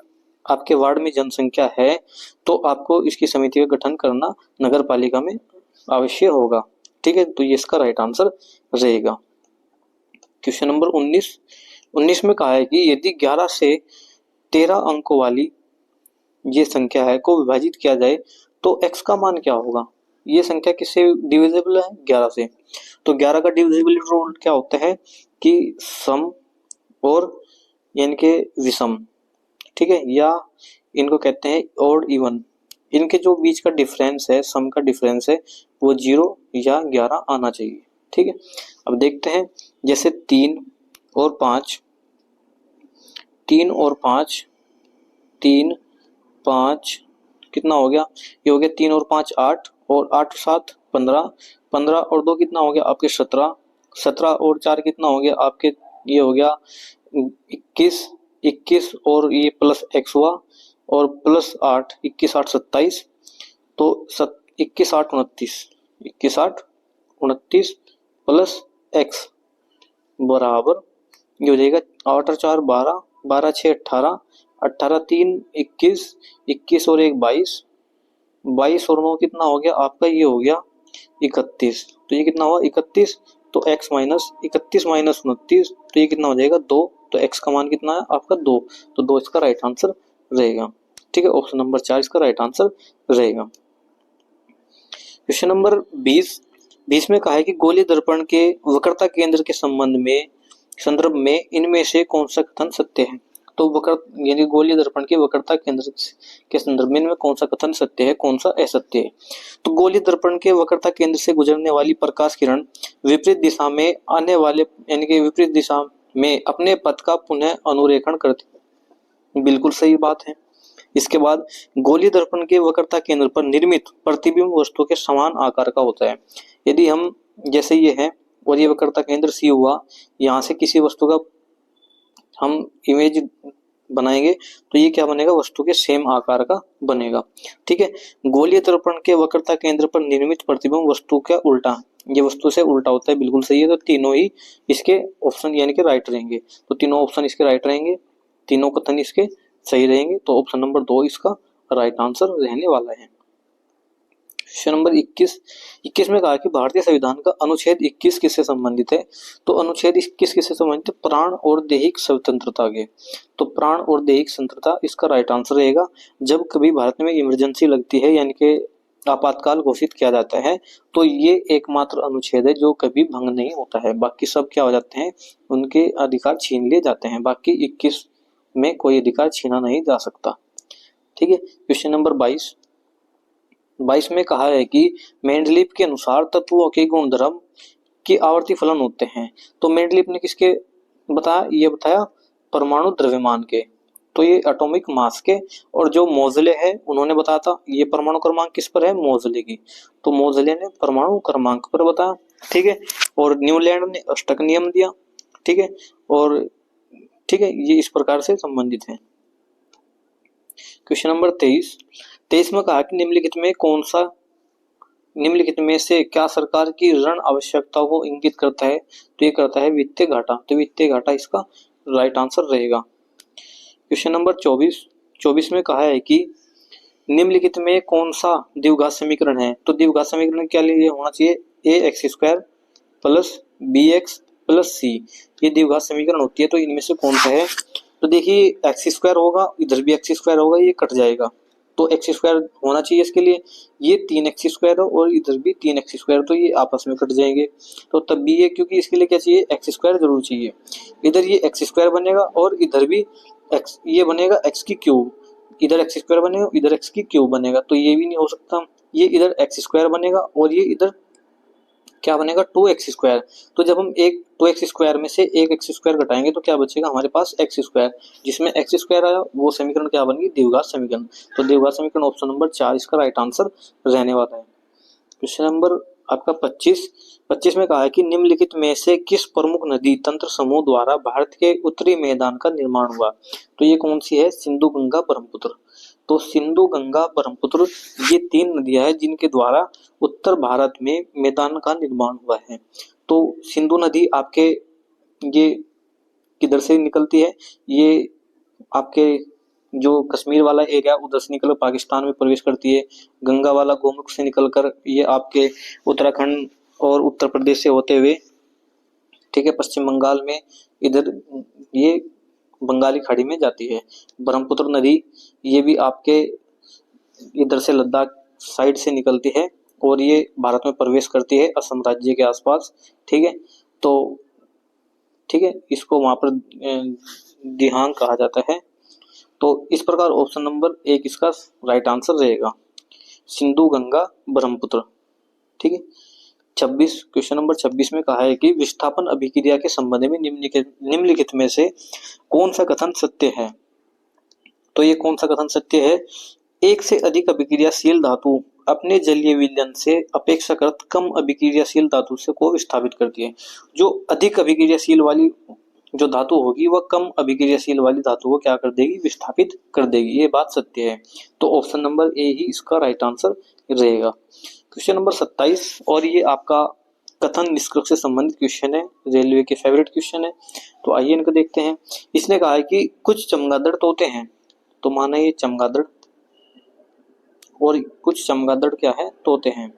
आपके वार्ड में जनसंख्या है तो आपको इसकी समिति का गठन करना नगर पालिका में अवश्य होगा। ठीक है, तो ये इसका राइट आंसर रहेगा। क्वेश्चन नंबर 19 में कहा है कि यदि 11 से 13 अंकों वाली ये संख्या है को विभाजित किया जाए तो x का मान क्या होगा? ये संख्या किससे डिविजिबल है? 11 से। तो 11 का डिविजिबिलिटी रूल क्या होता है कि सम और यानी कि विषम, ठीक है, या इनको कहते हैं ऑड इवन। इनके जो बीच का डिफरेंस है, सम का डिफरेंस है, वो 0 या 11 आना चाहिए। ठीक है, अब देखते हैं जैसे 3 और 5, 3 और 5, 3 5 कितना हो गया? ये हो गया 3 और 5 8, और 8 7 15, 15 और 2 कितना हो गया आपके 17, 17 और 4 कितना हो गया आपके? ये हो गया 21, 21 और ये प्लस x हुआ, और प्लस 8, 21 8 27, तो 21 8 29, 21 8 29 प्लस x बराबर ये हो जाएगा 8 और 4 12, 12 6 18, 18 3 21, 21 और 1 22, 22 और 9 कितना हो गया आपका? ये हो गया 31। तो ये कितना हुआ? 31। तो x माइनस 31 माइनस 29, तो ये कितना हो जाएगा? 2। तो x का मान कितना है आपका? 2। तो 2 इसका राइट आंसर रहेगा। ठीक है, ऑप्शन नंबर 4 इसका राइट आंसर रहेगा। क्वेश्चन नंबर 20 में कहा है कि गोलीय दर्पण के वक्रता केंद्र के संदर्भ में इनमें से कौन सा कथन सत्य है? तो वक्र यानी गोलीय दर्पण के वक्रता केंद्र के संदर्भ में इनमें कौन सा कथन सत्य है, कौन सा असत्य है? तो गोलीय दर्पण के वक्रता केंद्र से गुजरने वाली प्रकाश किरण विपरीत दिशा में आने वाले यानी कि विपरीत दिशा में अपने पथ का पुनः अनुरेखण करती है। बिल्कुल सही बात है। इसके बाद गोलीय दर्पण के वक्रता केंद्र पर निर्मित प्रतिबिंब वस्तु के समान आकार का होता है। यदि हम जैसे ये है और ये वक्रता केंद्र सी हुआ, यहाँ से किसी वस्तु का हम इमेज बनाएंगे तो ये क्या बनेगा? वस्तु के सेम आकार का बनेगा। ठीक है, गोलीय दर्पण के वक्रता केंद्र पर निर्मित प्रतिबिंब वस्तु का उल्टा, ये वस्तु से उल्टा होता है। बिल्कुल सही है। तो तीनों ही इसके ऑप्शन यानी कि राइट रहेंगे। तो तीनों ऑप्शन इसके राइट रहेंगे, तीनों कथन इसके सही रहेंगे। तो ऑप्शन नंबर 2 इसका राइट आंसर रहने वाला है। क्वेश्चन नंबर 21 में कहा कि भारतीय संविधान का अनुच्छेद 21 किससे संबंधित है? तो अनुच्छेद 21 किससे संबंधित है? प्राण और दैहिक स्वतंत्रता के। तो प्राण और दैहिक स्वतंत्रता इसका राइट आंसर रहेगा। जब कभी भारत में इमरजेंसी लगती है यानी कि आपातकाल घोषित किया जाता है, तो ये एकमात्र अनुच्छेद है जो कभी भंग नहीं होता है। बाकी सब क्या हो जाते हैं? उनके अधिकार छीन लिए जाते हैं। बाकी 21 में कोई अधिकार छीना नहीं जा सकता। ठीक है, क्वेश्चन नंबर 22 में कहा है कि मेंडलीव के अनुसार तत्वों के गुणधर्म की आवर्ती फलन होते हैं। तो मेंडलीव ने किसके बताया? ये बताया परमाणु द्रव्यमान के। तो ये एटॉमिक मास के। और जो मोजले है उन्होंने बताया था ये परमाणु क्रमांक किस पर है? मोजले की। तो मोजले ने परमाणु क्रमांक पर बताया। ठीक है, और न्यूलैंड ने अष्टक नियम दिया। ठीक है, और ठीक है, ये इस प्रकार से संबंधित है। क्वेश्चन नंबर 23 में कहा कि निम्नलिखित में से क्या सरकार की ऋण आवश्यकताओं को इंगित करता है? तो ये करता है वित्तीय घाटा। तो वित्तीय घाटा इसका राइट आंसर रहेगा। क्वेश्चन नंबर 24 में कहा है कि निम्नलिखित में कौन सा द्विघात समीकरण है? तो द्विघात समीकरण क्या लिए होना चाहिए? ax² plus bx plus c। ये द्विघात समीकरण होती है। तो इनमें से कौन सा है? तो देखिए x² होगा, इधर भी x² होगा, ये कट जाएगा। तो x² होना चाहिए इसके लिए। ये 3x² हो और इधर भी 3x², तो ये आपस में कट जाएंगे। तो तब भी ये, क्योंकि इसके लिए क्या चाहिए? x² जरूर चाहिए। इधर ये x² बनेगा और इधर भी x ये बनेगा x की क्यूब। इधर x² बनेगा, इधर x की क्यूब बनेगा। तो ये भी नहीं हो सकता। ये इधर x² बनेगा और ये इधर क्या बनेगा? 2x²। तो जब हम एक 2x² में से एक x² घटाएंगे तो क्या बचेगा हमारे पास? x²। जिसमें x² आया वो समीकरण क्या बन गई? द्विघात समीकरण। तो द्विघात समीकरण ऑप्शन नंबर 4 इसका राइट आंसर रहने वाला है। क्वेश्चन नंबर आपका 25 में कहा है कि निम्नलिखित में से किस प्रमुख नदी तंत्र समूह द्वारा भारत के उत्तरी मैदान का निर्माण हुआ? तो ये कौन सी है? सिंधु, गंगा, ब्रह्मपुत्र। तो सिंधु, गंगा, ब्रह्मपुत्र ये 3 नदियां हैं जिनके द्वारा उत्तर भारत में मैदान का निर्माण हुआ है। तो सिंधु नदी आपके ये किधर से निकलती है? ये आपके जो कश्मीर वाला एरिया उधर से निकल पाकिस्तान में प्रवेश करती है। गंगा वाला गोमुख से निकलकर ये आपके उत्तराखंड और उत्तर प्रदेश से होते हुए, ठीक है, पश्चिम बंगाल में इधर ये बंगाली खाड़ी में जाती है। ब्रह्मपुत्र नदी ये भी आपके इधर से लद्दाख साइड से निकलती है और ये भारत में प्रवेश करती है असम राज्य के आसपास, ठीक है। तो ठीक है, इसको वहां पर दिहांग कहा जाता है। तो इस प्रकार ऑप्शन नंबर 1 इसका राइट आंसर रहेगा, सिंधु, गंगा, ब्रह्मपुत्र, ठीक है। 26 क्वेश्चन नंबर 26 में कहा है कि विस्थापन अभिक्रिया के संबंध में निम्नलिखित में से कौन सा कथन सत्य है? तो ये कौन सा कथन सत्य है? एक से अधिक अभिक्रियाशील धातु अपने जलीय विलयन से अपेक्षाकृत कम अभिक्रियाशील धातु से को विस्थापित करती है। जो अधिक अभिक्रियाशील वाली जो धातु होगी वह कम अभिक्रियाशील वाली धातु को क्या कर देगी? विस्थापित कर देगी। ये बात सत्य है। तो ऑप्शन नंबर ए ही इसका राइट आंसर रहेगा। क्वेश्चन नंबर 27 और ये आपका कथन निष्कर्ष से संबंधित क्वेश्चन है, रेलवे के फेवरेट क्वेश्चन है। तो आइए इनको देखते हैं। इसने कहा है कि कुछ चमगादड़ तोते हैं, तो माना ये चमगादड़ और कुछ चमगादड़ क्या है? तोते हैं।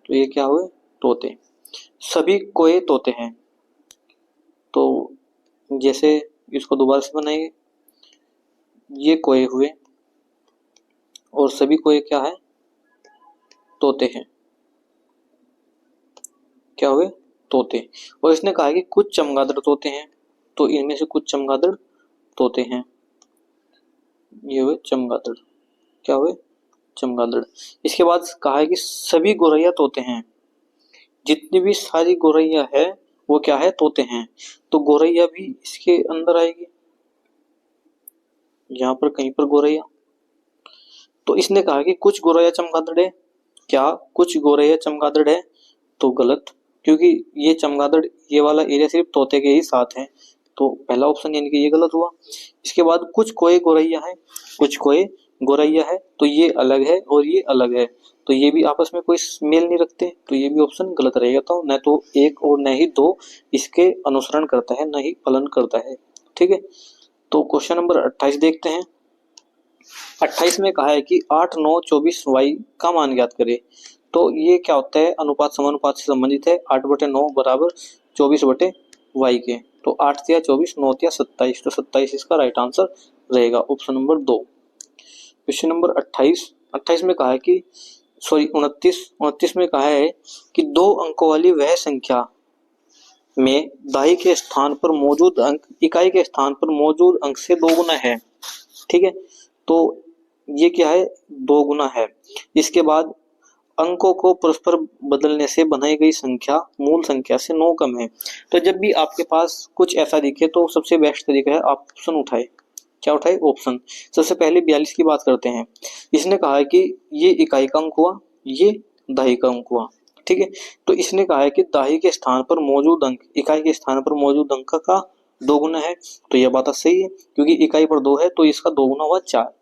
तो ये क्या हुए? तोते। सभी कोए तोते हैं। तो जैसे इसको दोबारा से बनाएंगे, ये कोए हुए और सभी कोए क्या है? तोते हैं। क्या हुए? तोते। और इसने कहा कि कुछ चमगादड़ तोते हैं, तो इनमें से कुछ चमगादड़ तोते हैं। ये हुए चमगादड़। क्या हुए? चमगादड़। इसके बाद कहा है कि सभी गोरैया तोते हैं। जितनी भी सारी गोरैया है वो क्या है? तोते हैं। तो गोरैया भी इसके अंदर आएगी, यहाँ पर कहीं पर गोरैया। तो इसने कहा कि कुछ गोरैया चमगादड़ है। क्या कुछ गोरैया चमगादड़ है? तो गलत, क्योंकि ये चमगादड़ ये वाला एरिया सिर्फ तोते के ही साथ है। तो पहला ऑप्शन यानी कि ये गलत हुआ। इसके बाद कुछ कोए गोरैया है, कुछ कोए गोरैया है, तो ये अलग है और ये अलग है, तो ये भी आपस में कोई मेल नहीं रखते, तो ये भी ऑप्शन गलत रहेगा। तो न तो 1 और न ही 2 इसके अनुसरण करता है, न ही पालन करता है, ठीक है। तो क्वेश्चन नंबर 28 देखते हैं। 28 में कहा है कि 8, 9, 24 y का मान ज्ञात करे। तो ये क्या होता है? अनुपात समानुपात से संबंधित है। 8/9 बराबर 24/y के। तो 8 या 24, 9 या 27, तो 27 इसका राइट आंसर रहेगा, ऑप्शन नंबर 2। क्वेश्चन नंबर 28 में कहा है कि 29 में कहा है कि 2 अंकों वाली वह संख्या में दाई के स्थान पर मौजूद अंक इकाई के स्थान पर मौजूद अंक से 2 गुना है, ठीक है। तो ये क्या है? 2 गुना है। इसके बाद अंकों को परस्पर बदलने से बनाई गई संख्या मूल संख्या से 9 कम है। तो जब भी आपके पास कुछ ऐसा दिखे तो सबसे बेस्ट तरीका है आप ऑप्शन उठाए। क्या उठाए? ऑप्शन। सबसे पहले 42 की बात करते हैं। इसने कहा है कि ये इकाई का अंक हुआ, ये दाई का अंक हुआ, ठीक है। तो इसने कहा है कि दाई के स्थान पर मौजूद अंक इकाई के स्थान पर मौजूद अंक का 2 गुना है। तो यह बात सही है, क्योंकि इकाई पर 2 है तो इसका 2 गुना हुआ 4।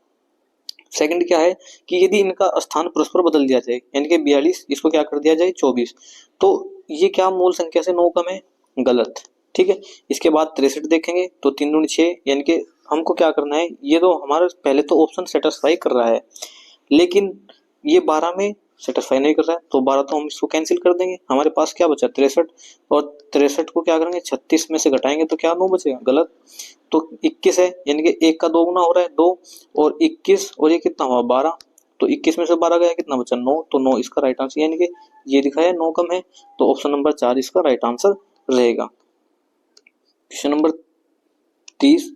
सेकंड क्या है कि यदि इनका स्थान परस्पर बदल दिया जाए, यानी कि 42 इसको क्या कर दिया जाए 24, तो ये क्या मूल संख्या से 9 कम है? गलत, ठीक है। इसके बाद 63 देखेंगे तो 3 दूनी 6, यानी कि हमको क्या करना है? ये तो हमारा पहले तो ऑप्शन सेटिस्फाई कर रहा है, लेकिन ये 12 में सेटिस्फाई नहीं कर रहा है, तो 12 तो हम इसको कैंसिल कर देंगे। हमारे पास क्या बचा? 63, और 63 को क्या करेंगे? 36 में से घटाएंगे तो क्या 9 बचेगा? गलत। तो 21 है, यानी कि 1 का 2 गुना हो रहा है 2, और 21 और ये कितना हुआ? 12। तो 21 में से 12 गया, कितना बचा? 9। तो 9 इसका राइट आंसर, यानी कि ये लिखा है 9 कम है, तो ऑप्शन नंबर 4 इसका राइट आंसर रहेगा। क्वेश्चन नंबर 30,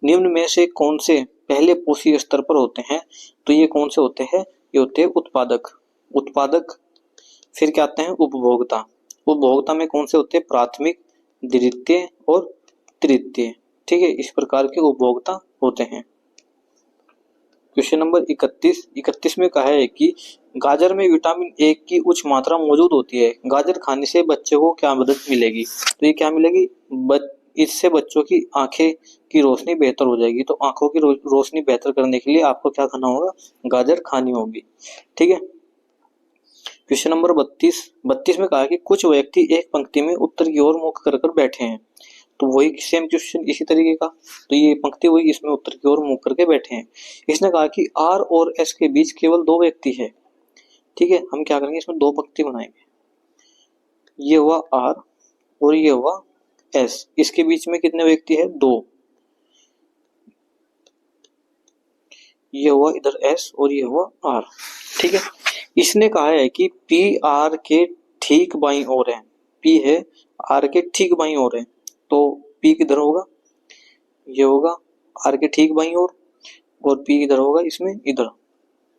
निम्न में से कौन से पहले पोषी स्तर पर होते हैं? तो ये कौन से होते हैं? ये होते हैं उत्पादक, फिर क्या आते हैं? उपभोक्ता। उपभोक्ता में कौन से होते हैं? प्राथमिक, द्वितीय और तृतीय, ठीक है। इस प्रकार के उपभोक्ता होते हैं। क्वेश्चन नंबर 31 में कहा है कि गाजर में विटामिन ए की उच्च मात्रा मौजूद होती है, गाजर खाने से बच्चे को क्या मदद मिलेगी? तो ये क्या मिलेगी? इससे बच्चों की आंखें की रोशनी बेहतर हो जाएगी। तो आंखों की रोशनी बेहतर करने के लिए आपको क्या खाना होगा? गाजर खानी होगी। ठीक है। क्वेश्चन नंबर 32 में कहा है कि कुछ व्यक्ति एक पंक्ति में उत्तर की ओर मुख कर बैठे हैं। तो वही सेम क्वेश्चन इसी तरीके का, तो ये पंक्ति हुई, इसमें उत्तर की ओर मुख करके बैठे हैं। इसने कहा कि आर और एस के बीच केवल 2 व्यक्ति है। ठीक है, हम क्या करेंगे, इसमें 2 पंक्ति बनाएंगे। ये हुआ आर और ये हुआ एस, इसके बीच में कितने व्यक्ति है? 2। ये हुआ इधर एस और ये हुआ आर। ठीक है। इसने कहा है कि पी आर के ठीक बाईं ओर है, पी है आर के ठीक बाईं ओर है। तो पी किधर होगा? ये होगा आर के ठीक बाईं ओर, और पी किधर होगा? इसमें इधर,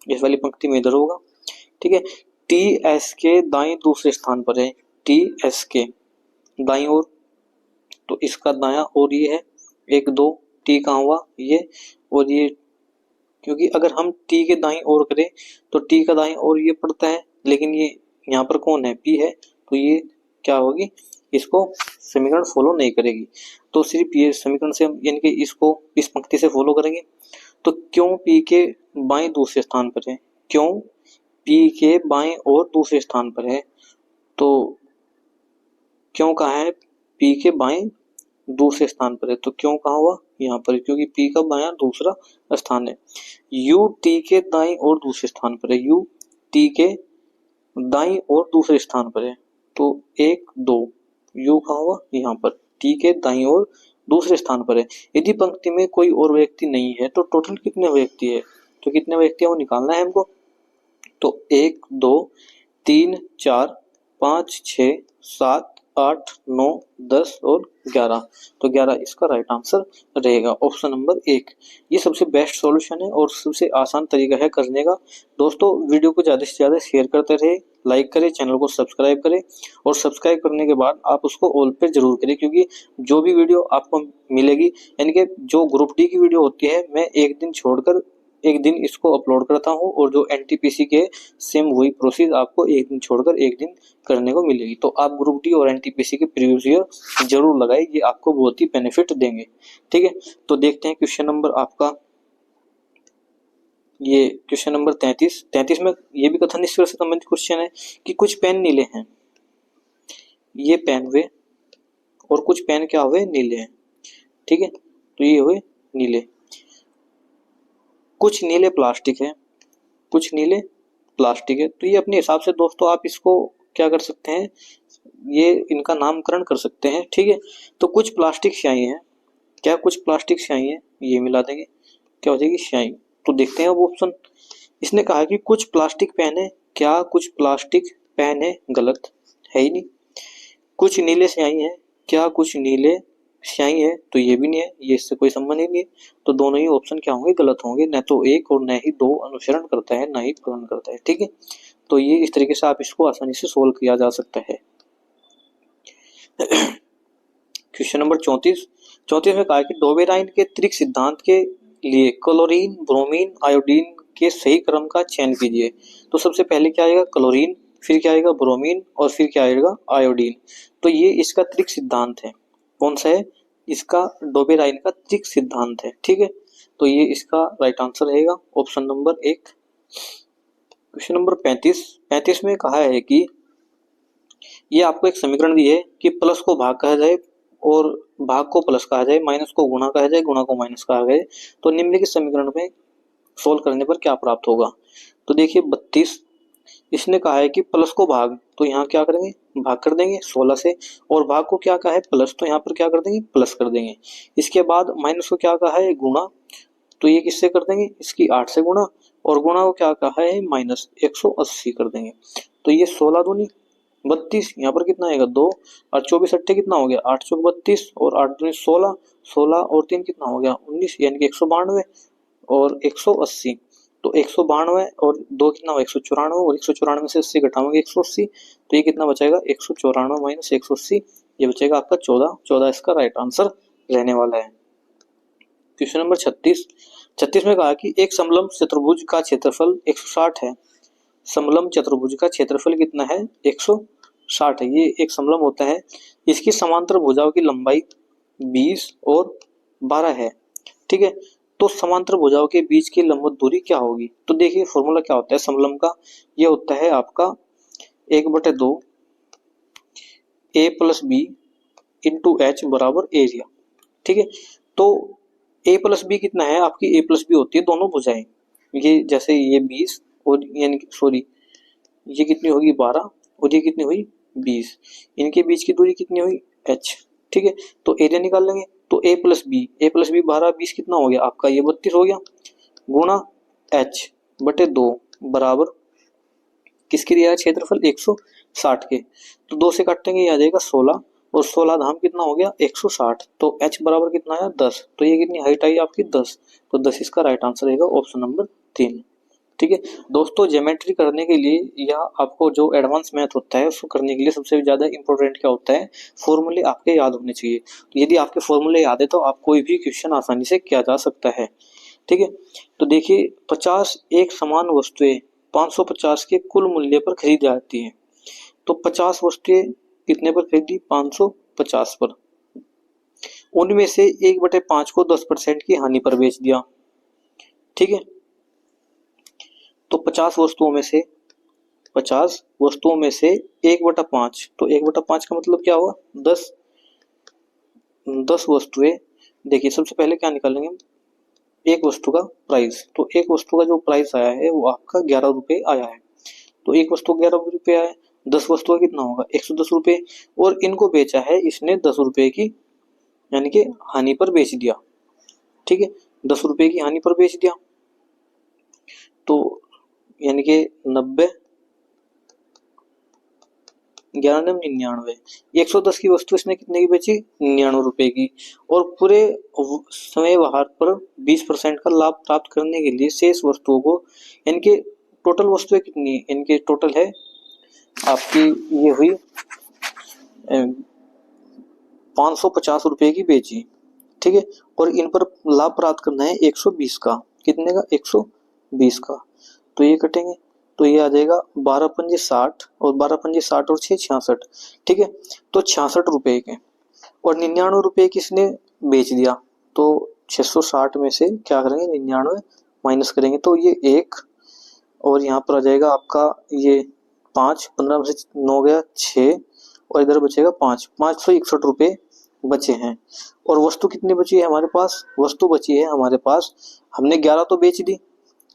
इस वाली पंक्ति में इधर होगा। ठीक है। टी एस के दाएं दूसरे स्थान पर है, टी एस के दाईं ओर, तो इसका दायां और ये है 1 2, टी कहाँ हुआ? ये, और ये, क्योंकि अगर हम टी के दाईं ओर करें तो टी का दाईं ओर ये पड़ता है, लेकिन ये यहाँ पर कौन है? पी है, तो ये क्या होगी? इसको समीकरण फॉलो नहीं करेगी। तो सिर्फ ये समीकरण से हम यानी कि इसको इस पंक्ति से फॉलो करेंगे। तो क्यों पी के बाएं दूसरे स्थान पर है? क्यों पी के बाएं और दूसरे स्थान पर है? तो क्यों कहा है? पी के बाएं दूसरे स्थान पर है, तो क्यों कहाँ हुआ? यहाँ पर, क्योंकि पी का बायां दूसरा स्थान है। यू टी के दाईं और दूसरे स्थान पर है, यू टी के दाईं और दूसरे स्थान पर है, तो 1 2, यू कहाँ हुआ? यहाँ पर, टी के दाईं और दूसरे स्थान पर है। यदि पंक्ति में कोई और व्यक्ति नहीं है तो टोटल कितने व्यक्ति है? तो कितने व्यक्ति है वो निकालना है हमको। तो 1 2 3 4 5 6 7 8 9 10 और 11, तो 11 इसका राइट आंसर रहेगा, ऑप्शन नंबर 1। ये सबसे बेस्ट सॉल्यूशन है और सबसे आसान तरीका है करने का। दोस्तों वीडियो को ज़्यादा से ज़्यादा शेयर करते रहे, लाइक करें, चैनल को सब्सक्राइब करें, और सब्सक्राइब करने के बाद आप उसको ऑल पे जरूर करें, क्योंकि जो भी वीडियो आपको मिलेगी, यानी कि जो ग्रुप डी की वीडियो होती है, मैं एक दिन छोड़कर एक दिन इसको अपलोड करता हूं, और जो एनटीपीसी के सेम वही प्रोसेस आपको एक दिन छोड़कर एक दिन करने को मिलेगी। तो आप ग्रुप डी और एनटीपीसी के प्रीवियस ईयर जरूर लगाए, ये आपको बहुत ही बेनिफिट देंगे। ठीक है, तो देखते हैं क्वेश्चन नंबर आपका, ये क्वेश्चन नंबर 33 में ये भी कथन निष्कर्ष से संबंधित क्वेश्चन है कि कुछ पेन नीले हैं, ये पेन हुए, और कुछ पेन क्या हुए? नीले हैं। ठीक है, तो ये हुए नीले। कुछ नीले प्लास्टिक है, कुछ नीले प्लास्टिक है, तो ये अपने हिसाब से दोस्तों आप इसको क्या कर सकते हैं, ये इनका नामकरण कर सकते हैं। ठीक है, तो कुछ प्लास्टिक स्याही है, क्या कुछ प्लास्टिक स्याही है? ये मिला देंगे, क्या हो जाएगी? स्याही। तो देखते हैं अब ऑप्शन। इसने कहा कि कुछ प्लास्टिक पेन है, क्या कुछ प्लास्टिक पेन है? गलत है ही नहीं। कुछ नीले स्याही है, क्या कुछ नीले स्याही है? तो ये भी नहीं है, ये इससे कोई संबंध ही नहीं है। तो दोनों ही ऑप्शन क्या होंगे? गलत होंगे। न तो 1 और न ही 2 अनुसरण करता है, न ही पालन करता है। ठीक है, तो ये इस तरीके से आप इसको आसानी से सोल्व किया जा सकता है। क्वेश्चन नंबर 34 में कहा है कि डोबेराइन के त्रिक सिद्धांत के लिए क्लोरीन, ब्रोमीन, आयोडीन के सही क्रम का चयन कीजिए। तो सबसे पहले क्या आएगा? क्लोरीन, फिर क्या आएगा? ब्रोमीन, और फिर क्या आएगा? आयोडीन। तो ये इसका त्रिक सिद्धांत है। कौन सा है? इसका डोबेराइन का त्रिक सिद्धांत है। ठीक है, तो ये इसका राइट आंसर रहेगा, ऑप्शन नंबर 1। क्वेश्चन नंबर 35 में कहा है कि ये आपको एक समीकरण दी है कि प्लस को भाग कहा जाए और भाग को प्लस कहा जाए, माइनस को गुणा कहा जाए, गुणा को माइनस कहा जाए, तो निम्नलिखित समीकरण में सोल्व करने पर क्या प्राप्त होगा? तो देखिए 32, इसने कहा है कि प्लस को भाग, तो यहाँ क्या करेंगे? भाग कर देंगे 16 से, और भाग को क्या कहा है? प्लस, तो यहाँ पर क्या कर देंगे? प्लस कर देंगे। इसके बाद माइनस को क्या कहा है? गुणा, तो ये किससे कर देंगे? इसकी 8 से गुणा, और गुणा को क्या कहा है? माइनस 180 कर देंगे। तो ये 16 दूनी 32, यहाँ पर कितना आएगा? 2, और 24 अट्ठे कितना हो गया? 8 चौक 32, और 8 दूनी 16, 16 और 3 कितना हो गया? 19, यानी कि 192 और 180। तो 192 और 2 कितना हुआ? 194, और 194 से 80 घटाओगे 180, तो ये कितना बचेगा? 194 माइनस 180, ये बचेगा आपका 14 इसका राइट आंसर रहने वाला है। क्वेश्चन नंबर 36 में कहा कि एक समलंब चतुर्भुज का क्षेत्रफल 160 है। समलंब चतुर्भुज का क्षेत्रफल कितना है? 160 है। ये एक समलंब होता है, इसकी समांतर भुजाओं की लंबाई 20 और 12 है। ठीक है, तो समांतर भुजाओं के बीच की लंबवत दूरी क्या होगी? तो देखिए फॉर्मूला क्या होता है समलंब का, ये होता है आपका 1/2 a + b × h बराबर एरिया। ठीक है, तो a + b कितना है? आपकी a + b होती है दोनों भुजाएं, ये जैसे ये 20 और यानी सॉरी ये कितनी होगी 12 और ये कितनी हुई 20, इनके बीच की दूरी कितनी हुई h। ठीक है, तो एरिया निकाल लेंगे, तो a + b 12 20 कितना हो गया आपका? ये 32 हो गया, गुणा h/2 बराबर किसके दिया है? क्षेत्रफल 160 के। तो 2 से काटेंगे, ये आ जाएगा 16 और 16 धाम कितना हो गया 160, तो h बराबर कितना आया 10। तो ये कितनी हाइट आई आपकी 10, तो 10 इसका राइट आंसर रहेगा ऑप्शन नंबर 3। ठीक है दोस्तों, ज्योमेट्री करने के लिए या आपको जो एडवांस मैथ होता है उसको करने के लिए सबसे ज्यादा इंपॉर्टेंट क्या होता है? फॉर्मूले आपके याद होने चाहिए। तो यदि आपके फॉर्मूले याद है तो आप कोई भी क्वेश्चन आसानी से किया जा सकता है। ठीक है, तो देखिए 50 एक समान वस्तुएं 550 के कुल मूल्य पर खरीदी जाती है। तो 50 वस्तुएं कितने पर खरीदी? 550 पर। उनमें से 1/5 को 10% की हानि पर बेच दिया। ठीक है, तो 50 वस्तुओं में से 1/5, तो 1/5 का मतलब क्या हुआ? 10 वस्तुएं। देखिए सबसे पहले क्या निकालेंगे? एक वस्तु का प्राइस, तो एक वस्तु का जो प्राइस आया है वो आपका 11 रुपए आया है। तो एक वस्तु 11 रुपए आया है, 10 वस्तु का कितना होगा 110 रुपए, और इनको बेचा है इसने 10 रुपए की यानी कि हानि पर बेच दिया। ठीक है, 10 रुपए की हानि पर बेच दिया, तो यानी कि 90 11 99, 110 की वस्तु इसने कितने की बेची? 99 रुपए की, और पूरे समय व्यवहार पर 20% का लाभ प्राप्त करने के लिए शेष वस्तुओं को, इनके टोटल वस्तुएं कितनी है? इनके टोटल है आपकी ये हुई 550 रुपए की बेची। ठीक है, और इन पर लाभ प्राप्त करना है 120 का। कितने का? 120 का। तो ये कटेंगे, तो ये आ जाएगा 12 पंजे 60 और 12 पंजे 60 और 6 66। ठीक है, तो 66 रुपए के, और 99 रुपए किसने बेच दिया? तो 660 में से क्या करेंगे 99 माइनस करेंगे, तो ये 1 और यहाँ पर आ जाएगा आपका ये 5, 15 में से 9 गया 6 और इधर बचेगा 5, 561 रुपए बचे हैं। और वस्तु कितनी बची है हमारे पास? वस्तु बची है हमारे पास, हमने 11 तो बेच दी,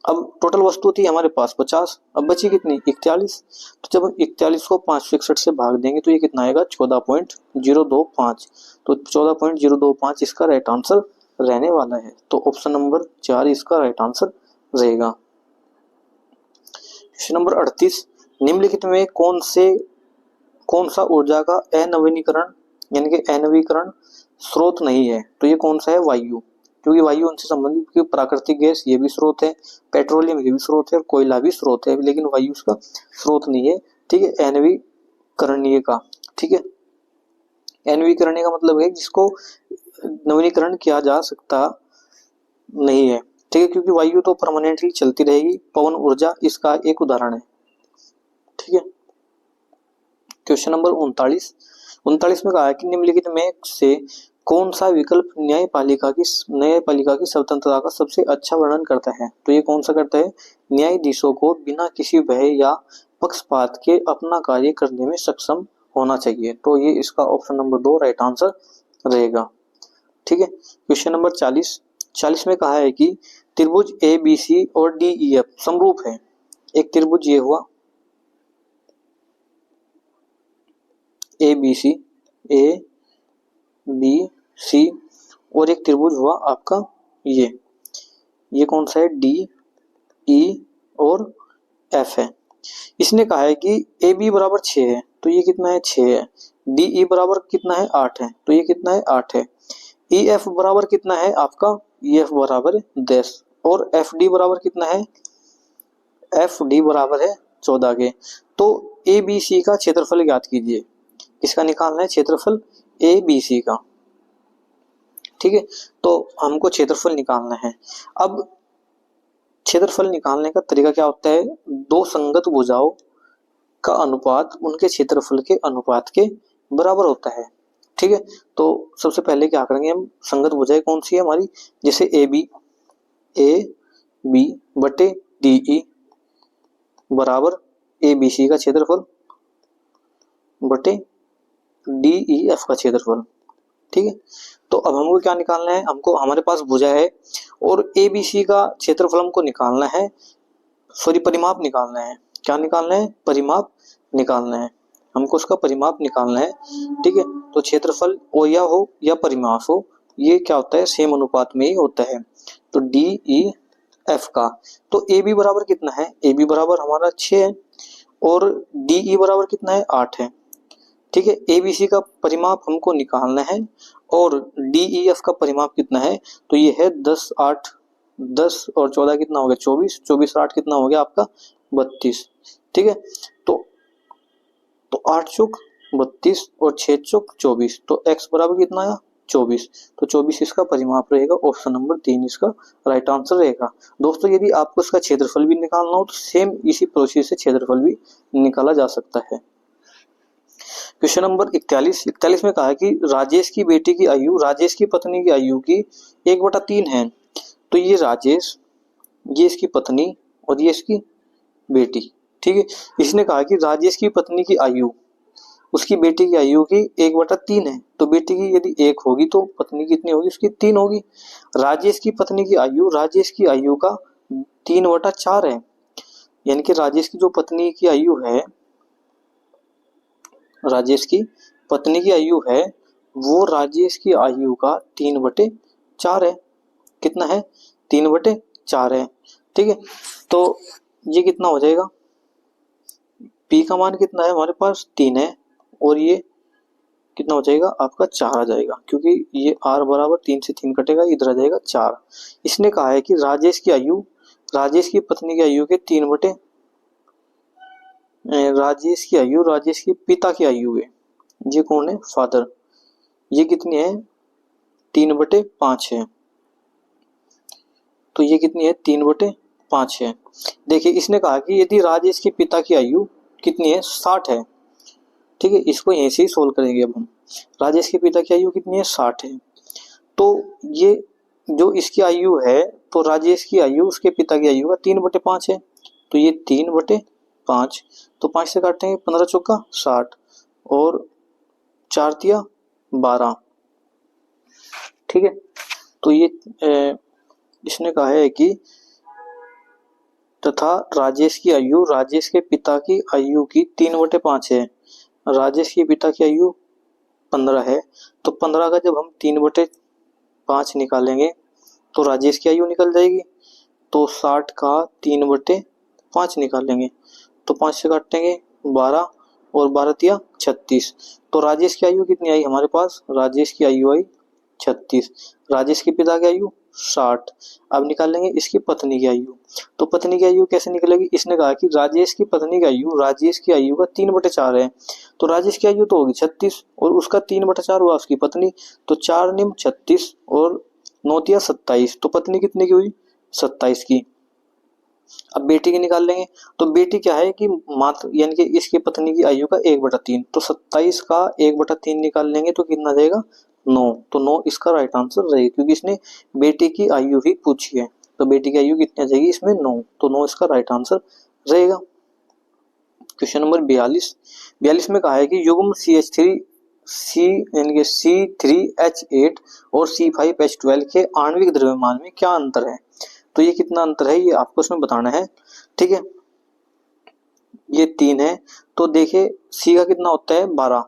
अब टोटल वस्तु थी हमारे पास 50, अब बची कितनी 41। तो जब हम 41 को 561 से भाग देंगे तो ये कितना आएगा 14.025, तो 14.025 इसका राइट आंसर रहने वाला है। तो ऑप्शन नंबर 4 इसका राइट आंसर रहेगा। क्वेश्चन नंबर 38, निम्नलिखित में कौन सा ऊर्जा का अनवीनीकरण यानी कि अनवीकरण स्रोत नहीं है? तो ये कौन सा है? वायु, क्योंकि वायु उनसे संबंधित, क्योंकि प्राकृतिक गैस ये भी स्रोत है, पेट्रोलियम ये भी स्रोत है, कोयला भी स्रोत है, लेकिन वायु उसका स्रोत नहीं है। ठीक है, अनवीकरणीय का। ठीक है, अनवीकरणीय का मतलब है जिसको नवीनीकरण किया जा सकता नहीं है। ठीक है, क्योंकि वायु तो परमानेंटली चलती रहेगी, पवन ऊर्जा इसका एक उदाहरण है। ठीक है, क्वेश्चन नंबर 39 में कहा है कि निम्नलिखित में से कौन सा विकल्प न्यायपालिका की स्वतंत्रता का सबसे अच्छा वर्णन करता है? तो ये कौन सा करता है? न्यायाधीशों को बिना किसी भय या पक्षपात के अपना कार्य करने में सक्षम होना चाहिए। तो ये इसका ऑप्शन नंबर 2 राइट आंसर रहेगा। ठीक है, क्वेश्चन नंबर 40 में कहा है कि त्रिभुज ABC और DEF समरूप है। एक त्रिभुज ये हुआ ABC और एक त्रिभुज हुआ आपका ये कौन सा है? DE और F है। इसने कहा है कि AB बराबर 6 है, तो ये कितना है 6 है। DE बराबर कितना है 8 है, तो ये कितना है 8 है। EF बराबर कितना है आपका? EF बराबर 10, और FD बराबर कितना है? FD बराबर है 14 के। तो ABC का क्षेत्रफल ज्ञात कीजिए। किसका निकालना है? क्षेत्रफल ABC का। ठीक है, तो हमको क्षेत्रफल निकालना है। अब क्षेत्रफल निकालने का तरीका क्या होता है, दो संगत भुजाओं का अनुपात उनके क्षेत्रफल के अनुपात के बराबर होता है। ठीक है, तो सबसे पहले क्या करेंगे हम, संगत भुजाएं कौन सी है हमारी, जैसे ए बी बटे डी ई बराबर ए बी सी का क्षेत्रफल बटे डी ई एफ का क्षेत्रफल। ठीक है, तो अब हमको क्या निकालना है, हमको हमारे पास भुजा है और ए बी सी का क्षेत्रफल हमको निकालना है, सॉरी परिमाप निकालना है। क्या निकालना है, परिमाप निकालना है, हमको उसका परिमाप निकालना है। ठीक है, तो क्षेत्रफल ओया हो या परिमाप हो, ये क्या होता है, सेम अनुपात में ही होता है। तो डी ई एफ का, तो ए बी बराबर कितना है, ए बी बराबर हमारा 6 है और डी ई बराबर कितना है, 8 है। ठीक है, ए बी सी का परिमाप हमको निकालना है और डी ई एफ का परिमाप कितना है, तो ये है 10 8 10 और 14 कितना हो गया, 24 24 8 कितना हो गया आपका 32। ठीक है, तो 8 चौक 32 और 6 चौक 24, तो x बराबर कितना आया 24, तो 24 इसका परिमाप रहेगा। ऑप्शन नंबर 3 इसका राइट आंसर रहेगा। दोस्तों यदि आपको इसका क्षेत्रफल भी निकालना हो तो सेम इसी प्रोसेस से क्षेत्रफल भी निकाला जा सकता है। क्वेश्चन नंबर 41 में कहा है कि राजेश की बेटी की आयु राजेश की पत्नी की आयु की 1/3 है। तो ये राजेश, ये इसकी पत्नी और ये इसकी बेटी। ठीक है, इसने कहा कि राजेश की पत्नी की आयु उसकी बेटी की आयु की 1/3 है। तो बेटी की यदि 1 होगी तो पत्नी कितनी होगी, उसकी 3 होगी। राजेश की पत्नी की आयु राजेश की आयु का 3/4 है, यानी कि राजेश की जो पत्नी की आयु है, राजेश की पत्नी की आयु है वो राजेश की आयु का 3/4 है। कितना है, 3/4 है। ठीक है, तो ये कितना हो जाएगा, P का मान कितना है हमारे पास 3 है और ये कितना हो जाएगा आपका 4 आ जाएगा, क्योंकि ये R बराबर 3 से 3 कटेगा, इधर आ जाएगा 4। इसने कहा है कि राजेश की आयु राजेश की पत्नी की आयु के राजेश की आयु राजेश के पिता की आयु है, ये कौन है, फादर, ये कितनी है 3/5 है। तो ये कितनी है 3/5 है। देखिए इसने कहा कि यदि राजेश के पिता की आयु कितनी है 60 है। ठीक है, इसको यहीं से ही सोल्व करेंगे। अब हम राजेश के पिता की आयु कितनी है 60 है, तो ये जो इसकी आयु है, तो राजेश की आयु उसके पिता की आयु का 3/5 है, तो ये 3/5, तो 5 से काटेंगे 15 चौका 60 और 4 तिया 12। ठीक है, तो ये इसने कहा है कि तथा राजेश की आयु राजेश के पिता की आयु की 3/5 है। राजेश के पिता की आयु 15 है, तो 15 का जब हम 3/5 निकालेंगे तो राजेश की आयु निकल जाएगी। तो 60 का 3/5 निकालेंगे तो 5 से काटेंगे 12 और 12 तिया 36, तो राजेश की आयु कितनी आई हमारे पास, राजेश की आयु आई 36। राजेश के पिता की आयु 60। अब निकालेंगे इसकी पत्नी की आयु, तो पत्नी की आयु कैसे निकलेगी, इसने कहा कि राजेश की पत्नी की आयु राजेश की आयु का 3/4 है, तो राजेश की आयु तो होगी 36 और उसका 3/4 हुआ उसकी पत्नी, तो 4 निम 36 और 9 तिया 27, तो पत्नी कितने की हुई 27 की। अब बेटी की निकाल लेंगे, तो बेटी क्या है कि मात्र यानी कि इसकी पत्नी की आयु का 1/3, तो 27 का 1/3 निकाल लेंगे तो कितना देगा 9, तो 9 इसका राइट आंसर रहेगा, क्योंकि इसने बेटी की आयु ही पूछी है। तो बेटी की आयु कितनी आ जाएगी इसमें 9, तो 9 इसका राइट आंसर रहेगा। क्वेश्चन नंबर 42 में कहा है कि युग्म C3H8 और C5H12 के आणविक द्रव्यमान में क्या अंतर है। तो ये कितना अंतर है ये आपको इसमें बताना है। ठीक है, ये 3 है, तो देखिए C का कितना होता है 12,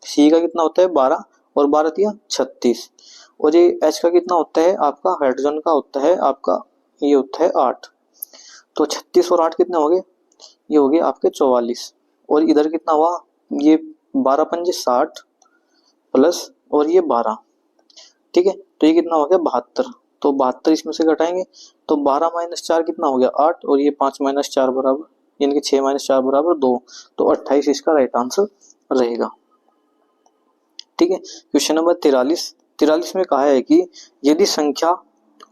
C का कितना होता है 12 और 12 तिया 36, और ये H का कितना होता है आपका, हाइड्रोजन का होता है आपका, ये होता है 8, तो 36 और 8 कितने हो गए, ये हो गए आपके 44, और इधर कितना हुआ, ये 12 पंजे 60 प्लस और ये 12। ठीक है, तो ये कितना हो गया 72, तो 72 इसमें से घटाएंगे तो 12 - 4 कितना हो गया 8, और ये 5 - 4 बराबर यानी कि 6 - 4 बराबर 2, तो 28 इसका राइट आंसर रहेगा। ठीक है, क्वेश्चन नंबर 43 43 में कहा है कि यदि संख्या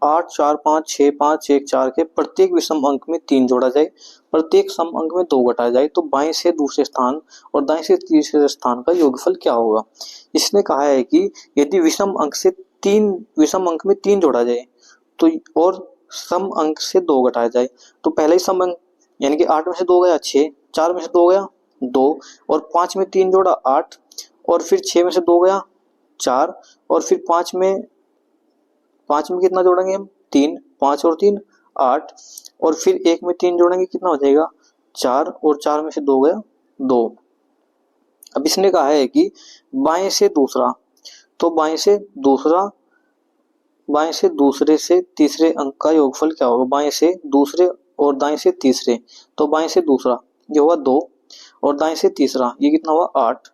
8, 4, 5, 6, 5, 1, 4 के प्रत्येक विषम अंक में 3 जोड़ा जाए, प्रत्येक सम अंक में 2 घटाया जाए, तो बाएं से दूसरे स्थान और दाएं से तीसरे स्थान का योगफल क्या होगा। इसने कहा है कि यदि विषम अंक में 3 जोड़ा जाए तो और सम अंक से 2 घटाया जाए, तो पहले ही सम अंक यानी कि 8 में से 2 गया 6, 4 में से 2 गया 2, और 5 में 3 जोड़ा 8, और फिर 6 में से 2 गया 4, और फिर 5 में कितना जोड़ेंगे हम 3, 5 और 3 8, और फिर 1 में 3 जोड़ेंगे कितना हो जाएगा 4, और 4 में से 2 गया 2। अब इसने कहा है कि बाएं से दूसरा, तो बाएं से दूसरे से तीसरे अंक का योगफल क्या होगा। बाएं से दूसरे और दाएं से तीसरे, तो बाएं से दूसरा ये हुआ 2, और दाएं से तीसरा ये कितना हुआ 8,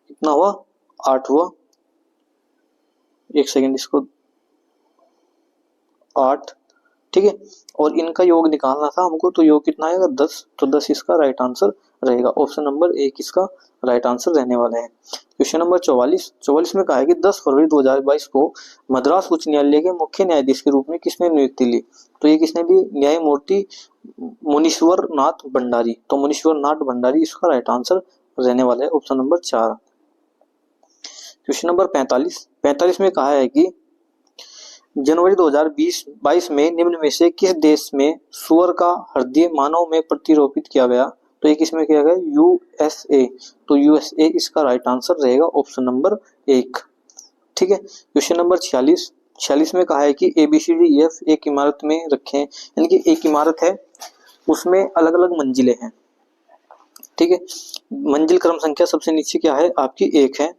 कितना हुआ 8 हुआ, एक सेकेंड इसको 8, ठीक है। और इनका योग निकालना था हमको, तो योग कितना आएगा 10, तो 10 इसका राइट आंसर रहेगा। ऑप्शन नंबर 1 इसका राइट आंसर रहने वाला है। क्वेश्चन नंबर 44 में कहा है कि 10 फरवरी 2022 को मद्रास उच्च न्यायालय के मुख्य न्यायाधीश के रूप में किसने नियुक्ति ली। तो ये किसने ली, न्यायमूर्ति मुनीश्वर नाथ भंडारी। तो मुनीश्वर नाथ भंडारी इसका राइट आंसर रहने वाला है, ऑप्शन नंबर 4। क्वेश्चन नंबर 45 में कहा है कि जनवरी 2022 में निम्न में से किस देश में सुअर का हृदय मानव में प्रतिरोपित किया गया। तो ये किसमें किया गया, यूएसए। तो यूएसए इसका राइट आंसर रहेगा, ऑप्शन नंबर 1, ठीक है। क्वेश्चन नंबर 46 में कहा है कि ABCDEF एक इमारत में रखें, यानी कि एक इमारत है उसमें अलग अलग मंजिलें हैं, ठीक है। मंजिल क्रम संख्या सबसे नीचे क्या है आपकी 1 है,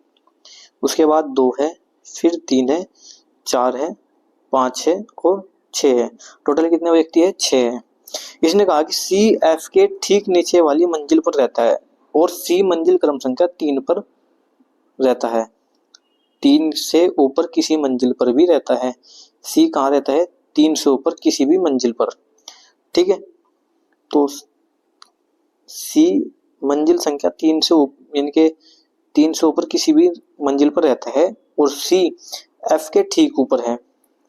उसके बाद 2 है, फिर 3 है, 4 है, 5 है और 6 है। टोटल कितने व्यक्ति है 6 है। इसने कहा कि CF के ठीक नीचे वाली मंजिल पर रहता है और C मंजिल क्रम संख्या 3 पर रहता है, 3 से ऊपर किसी मंजिल पर भी रहता है। C कहाँ रहता है, 3 से ऊपर किसी भी मंजिल पर, ठीक है। तो C मंजिल संख्या 3 से ऊपर यानी कि 3 से ऊपर किसी भी मंजिल पर रहता है, और C F के ठीक ऊपर है।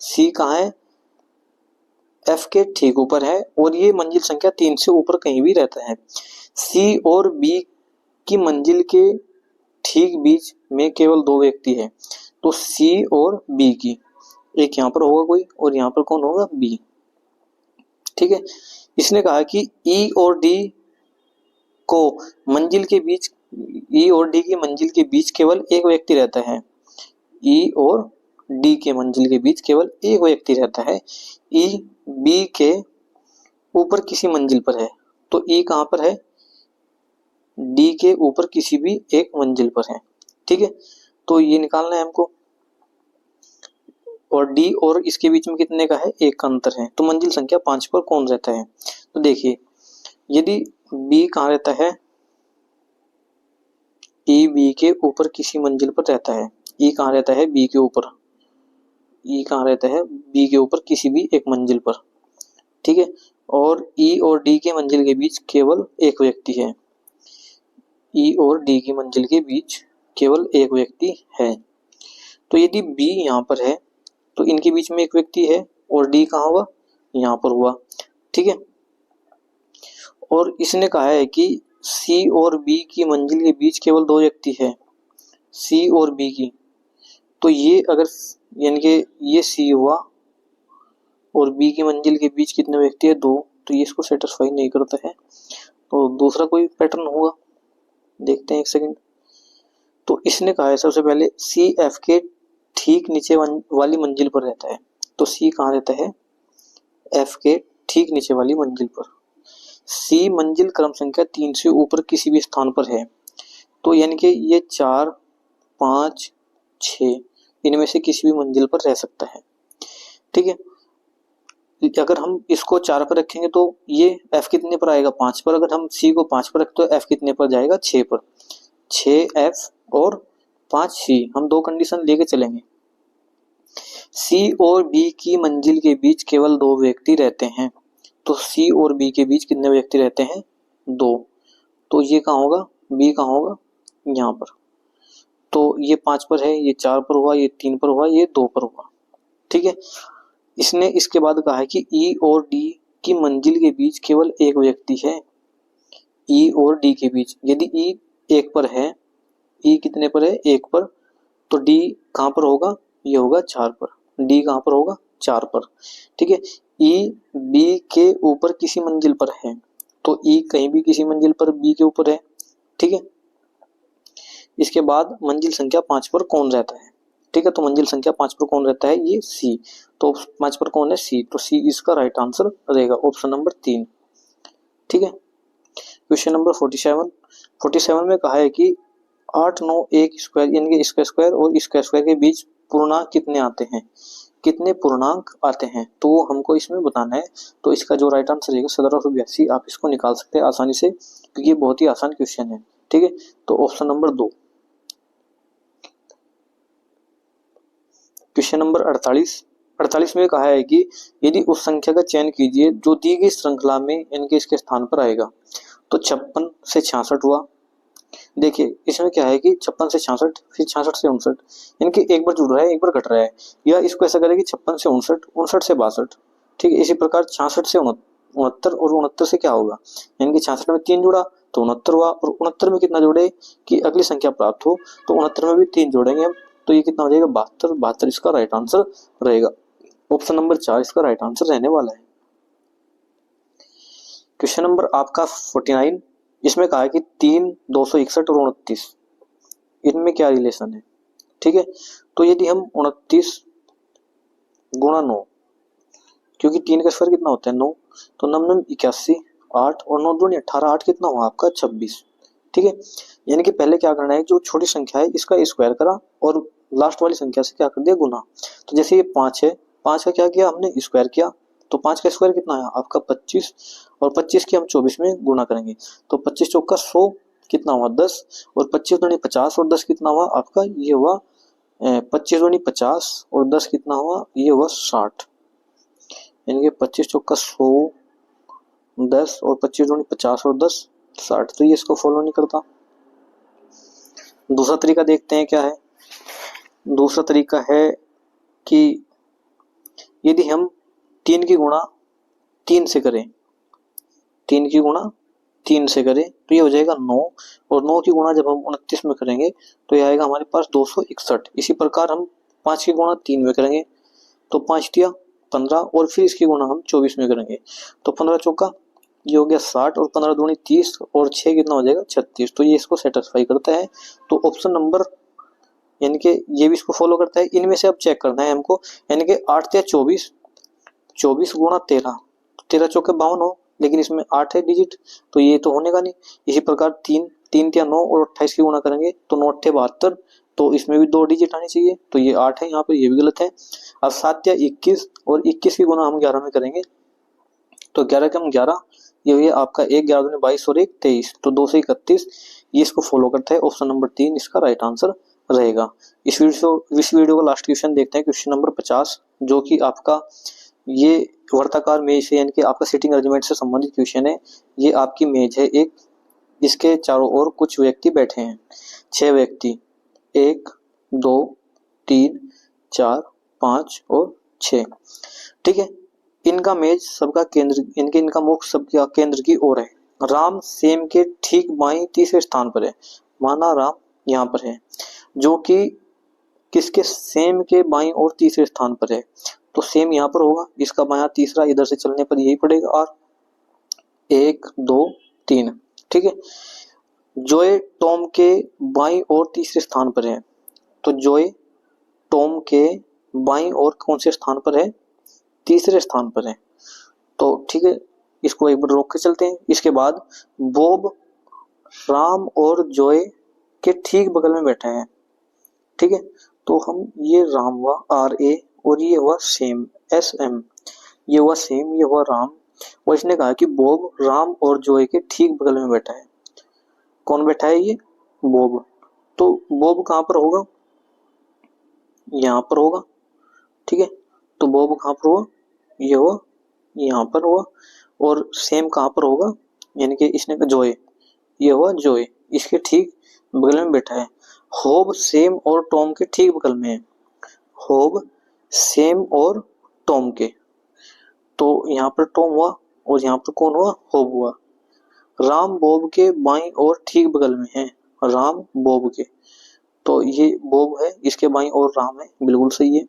C कहाँ है, F के ठीक ऊपर है, और ये मंजिल संख्या 3 से ऊपर कहीं भी रहता है। C और B की मंजिल के ठीक बीच में केवल 2 व्यक्ति है, तो C और B की, एक यहाँ पर होगा कोई और यहाँ पर कौन होगा B, ठीक है। इसने कहा कि E और D को मंजिल के बीच, E और D की मंजिल के बीच केवल एक व्यक्ति रहता है। E और D के मंजिल के बीच केवल एक व्यक्ति रहता है। E B के ऊपर किसी मंजिल पर है, तो E कहाँ पर है, D के ऊपर किसी भी एक मंजिल पर है, ठीक है। तो ये निकालना है हमको, और D और इसके बीच में कितने का है, 1 का अंतर है। तो मंजिल संख्या 5 पर कौन रहता है, तो देखिए यदि B कहाँ रहता है, E B के ऊपर किसी मंजिल पर रहता है। E कहाँ रहता है, B के ऊपर, E कहाँ रहता है, B के ऊपर किसी भी एक मंजिल पर, ठीक है। और E और D के मंजिल के बीच केवल एक व्यक्ति है, E और D की मंजिल के बीच केवल एक व्यक्ति है। तो यदि B यहाँ पर है तो इनके बीच में एक व्यक्ति है, और D कहाँ हुआ, यहाँ पर हुआ, ठीक है। और इसने कहा है कि C और B की मंजिल के बीच केवल 2 व्यक्ति है, C और B की। तो ये अगर यानी कि ये C हुआ और B की मंजिल के बीच कितने व्यक्ति है 2, तो ये इसको सेटिस्फाई नहीं करता है, तो दूसरा कोई पैटर्न होगा, देखते हैं एक सेकंड। तो इसने कहा है सबसे पहले C F के ठीक नीचे वाली मंजिल पर रहता है, तो C कहाँ रहता है, F के ठीक नीचे वाली मंजिल पर। C मंजिल क्रम संख्या 3 से ऊपर किसी भी स्थान पर है, तो यानी कि ये 4, 5, 6 इनमें से किसी भी मंजिल पर रह सकता है, ठीक है। अगर हम इसको 4 पर रखेंगे तो ये F कितने पर आएगा, 5 पर। अगर हम C को 5 पर रखते तो F कितने पर जाएगा, 6 पर। 6F और 5C, हम 2 कंडीशन लेके चलेंगे। C और B की मंजिल के बीच केवल 2 व्यक्ति रहते हैं, तो C और B के बीच कितने व्यक्ति रहते हैं, 2। तो ये कहाँ होगा, B कहाँ होगा, यहाँ पर। तो ये 5 पर है, ये 4 पर हुआ, ये 3 पर हुआ, ये 2 पर हुआ। ठीक है, इसने इसके बाद कहा है कि ई और डी की मंजिल के बीच केवल एक व्यक्ति है। ई और डी के बीच, यदि ई 1 पर है, ई कितने पर है, 1 पर, तो डी कहां पर होगा, ये होगा 4 पर। डी कहां पर होगा, 4 पर। ठीक है, ई बी के ऊपर किसी मंजिल पर है, तो ई कहीं भी किसी मंजिल पर बी के ऊपर है। ठीक है, इसके बाद मंजिल संख्या 5 पर कौन रहता है। ठीक है, तो मंजिल संख्या 5 पर कौन रहता है, ये सी। तो 5 पर कौन है, सी, तो सी इसका राइट आंसर रहेगा, ऑप्शन नंबर 3। ठीक है, क्वेश्चन नंबर 47 में कहा है कि 8 9 1 स्क्वायर, यानी कि इसका स्क्वायर और इसका स्क्वायर के बीच पूर्णांक कितने आते हैं, कितने पूर्णांक आते हैं, तो वो हमको इसमें बताना है। तो इसका जो राइट आंसर रहेगा 1782, आप इसको निकाल सकते हैं आसानी से, क्योंकि ये बहुत ही आसान क्वेश्चन है। ठीक है, तो ऑप्शन नंबर 2। क्वेश्चन नंबर 48 में कहा है कि यदि उस संख्या का चयन कीजिए जो दी गई श्रृंखला में इनके इसके स्थान पर आएगा। तो 56 से 66 हुआ। देखिए इसमें क्या है कि 56 से 66, फिर 66 से 59, इनके एक बार जुड़ रहा है, एक बार घट रहा है, या इसको ऐसा करें कि 56 से 59, 59 से 62। ठीक है, इसी प्रकार 66 से 69 और 69 से क्या होगा, यानी कि 66 में 3 जुड़ा तो 69 हुआ, और 69 में कितना जोड़े कि अगली संख्या प्राप्त हो, तो 69 में भी 3 जोड़ेंगे हम, तो ये कितना हो जाएगा, 72। 72 इसका राइट आंसर रहेगा, ऑप्शन नंबर 4 इसका राइट आंसर रहने वाला है। क्वेश्चन नंबर आपका 49, इसमें कहा है कि 3 261 और 29, इनमें क्या रिलेशन है। ठीक है, तो यदि हम 29 गुणा 9, क्योंकि 3 का स्क्वायर कितना होता है 9, तो 9 81, 8 और 9 दूनी 18, 8 कितना हुआ आपका 26। ठीक है, यानी कि पहले क्या करना है, जो छोटी संख्या है इसका स्क्वायर करा और लास्ट वाली संख्या से क्या कर दिया, गुना। तो जैसे ये 5 है, 5 का क्या किया हमने, स्क्वायर किया, तो 5 का स्क्वायर कितना है आपका 25, और 25 की हम 24 में गुना करेंगे, तो 25 चौका 100 कितना हुआ 10, और 25 दूनी 50 और 10 कितना हुआ आपका, ये हुआ 25 दूनी 50 और 10 कितना हुआ, ये हुआ 60। यानी कि 25 चौका 100, 10 और 25 दूनी 50 और 10 60, तो ये इसको फॉलो नहीं करता। दूसरा तरीका देखते हैं क्या है। दूसरा तरीका है कि यदि हम 3 की गुणा 3 से करें, 3 की गुणा 3 से करें तो ये हो जाएगा 9, और 9 की गुणा जब हम 29 में करेंगे तो ये आएगा हमारे पास 261। इसी प्रकार हम 5 की गुणा 3 में करेंगे तो 5 दिया 15, और फिर इसकी गुणा हम 24 में करेंगे तो 15 चौका ये हो गया 60, और 15 दूनी 30, और 6 कितना हो जाएगा 36, तो ये इसको सेटिस्फाई करता है। तो ऑप्शन नंबर, यानी कि ये भी इसको फॉलो करता है। इनमें से अब चेक करना है हमको, यानी कि 8 या 24, 24 गुणा 13, 13 चौके 52 हो, लेकिन इसमें 8 है डिजिट, तो ये तो होने का नहीं। इसी प्रकार 3 या 9 और 28 की गुणा करेंगे तो 9 8 72, तो इसमें भी 2 डिजिट आनी चाहिए, तो ये 8 है, यहाँ पर ये भी गलत है। अब 7 या 21, और 21 की गुणा हम 11 में करेंगे तो 11 के हम 11, ये आपका 1 11 दूनी 22 और 1 23, तो 2 से 31, ये इसको फॉलो करता है। ऑप्शन नंबर 3 इसका राइट आंसर रहेगा। इस वीडियो का लास्ट क्वेश्चन देखते हैं, क्वेश्चन नंबर 50, जो कि आपका ये वर्ताकार मेज है, यानी कि आपका सीटिंग अरेंजमेंट से संबंधित क्वेश्चन है। ये आपकी मेज है एक, इसके चारों ओर कुछ व्यक्ति बैठे हैं, 6 व्यक्ति, 1 2 3 4 5 और 6। ठीक है, इनका मेज सबका केंद्र, इनका मुख सबका केंद्र की ओर है। राम सेम के ठीक बाईं तीसरे स्थान पर है, माना राम यहाँ पर है, जो कि किसके, सेम के बाईं और तीसरे स्थान पर है, तो सेम यहाँ पर होगा, इसका बायां तीसरा इधर से चलने पर यही पड़ेगा, और 1 2 3। ठीक है, जोए टॉम के बाईं और तीसरे स्थान पर है, तो जोए टॉम के बाईं और कौन से स्थान पर है, तीसरे स्थान पर है। तो ठीक है, इसको एक बार रोक के चलते हैं। इसके बाद बॉब राम और जोए के ठीक बगल में बैठा है। ठीक है, तो हम ये राम हुआ RA, और ये हुआ सेम SM, ये हुआ सेम, ये हुआ राम, और इसने कहा कि बॉब राम और जोए के ठीक बगल में बैठा है। कौन बैठा है, ये बॉब। तो बॉब कहां पर होगा, यहाँ पर होगा। ठीक है, तो बॉब कहां पर हुआ, ये हुआ यहाँ पर हुआ, और सेम कहां पर होगा, यानी कि इसने जोए, ये हुआ जोए, इसके ठीक बगल में बैठा है। होब सेम और टॉम के ठीक बगल में है। होब सेम और टॉम के, तो यहाँ पर टॉम हुआ और यहाँ पर कौन हुआ, होब हुआ। राम बॉब के बाईं और ठीक बगल में है। राम बॉब के, तो ये बॉब है, इसके बाईं और राम है, बिल्कुल सही है।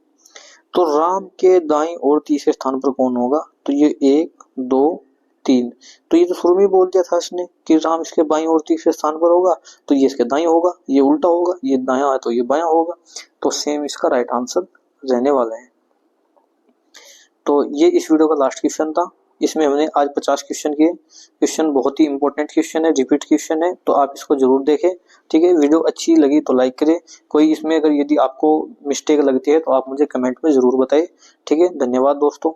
तो राम के दाईं और तीसरे स्थान पर कौन होगा, तो ये 1 2 3, तो ये तो शुरू में ही बोल दिया था इसने कि राम इसके बाईं और तीसरे स्थान पर होगा, तो ये इसके दाईं होगा, ये उल्टा होगा, ये दायां है तो ये बायां होगा, तो सेम इसका राइट आंसर रहने वाला है। तो ये इस वीडियो का लास्ट क्वेश्चन था। इसमें हमने आज 50 क्वेश्चन किए। क्वेश्चन बहुत ही इंपॉर्टेंट क्वेश्चन है, रिपीट क्वेश्चन है, तो आप इसको जरूर देखें। ठीक है, वीडियो अच्छी लगी तो लाइक करें। कोई इसमें अगर यदि आपको मिस्टेक लगती है तो आप मुझे कमेंट में जरूर बताएं। ठीक है, धन्यवाद दोस्तों।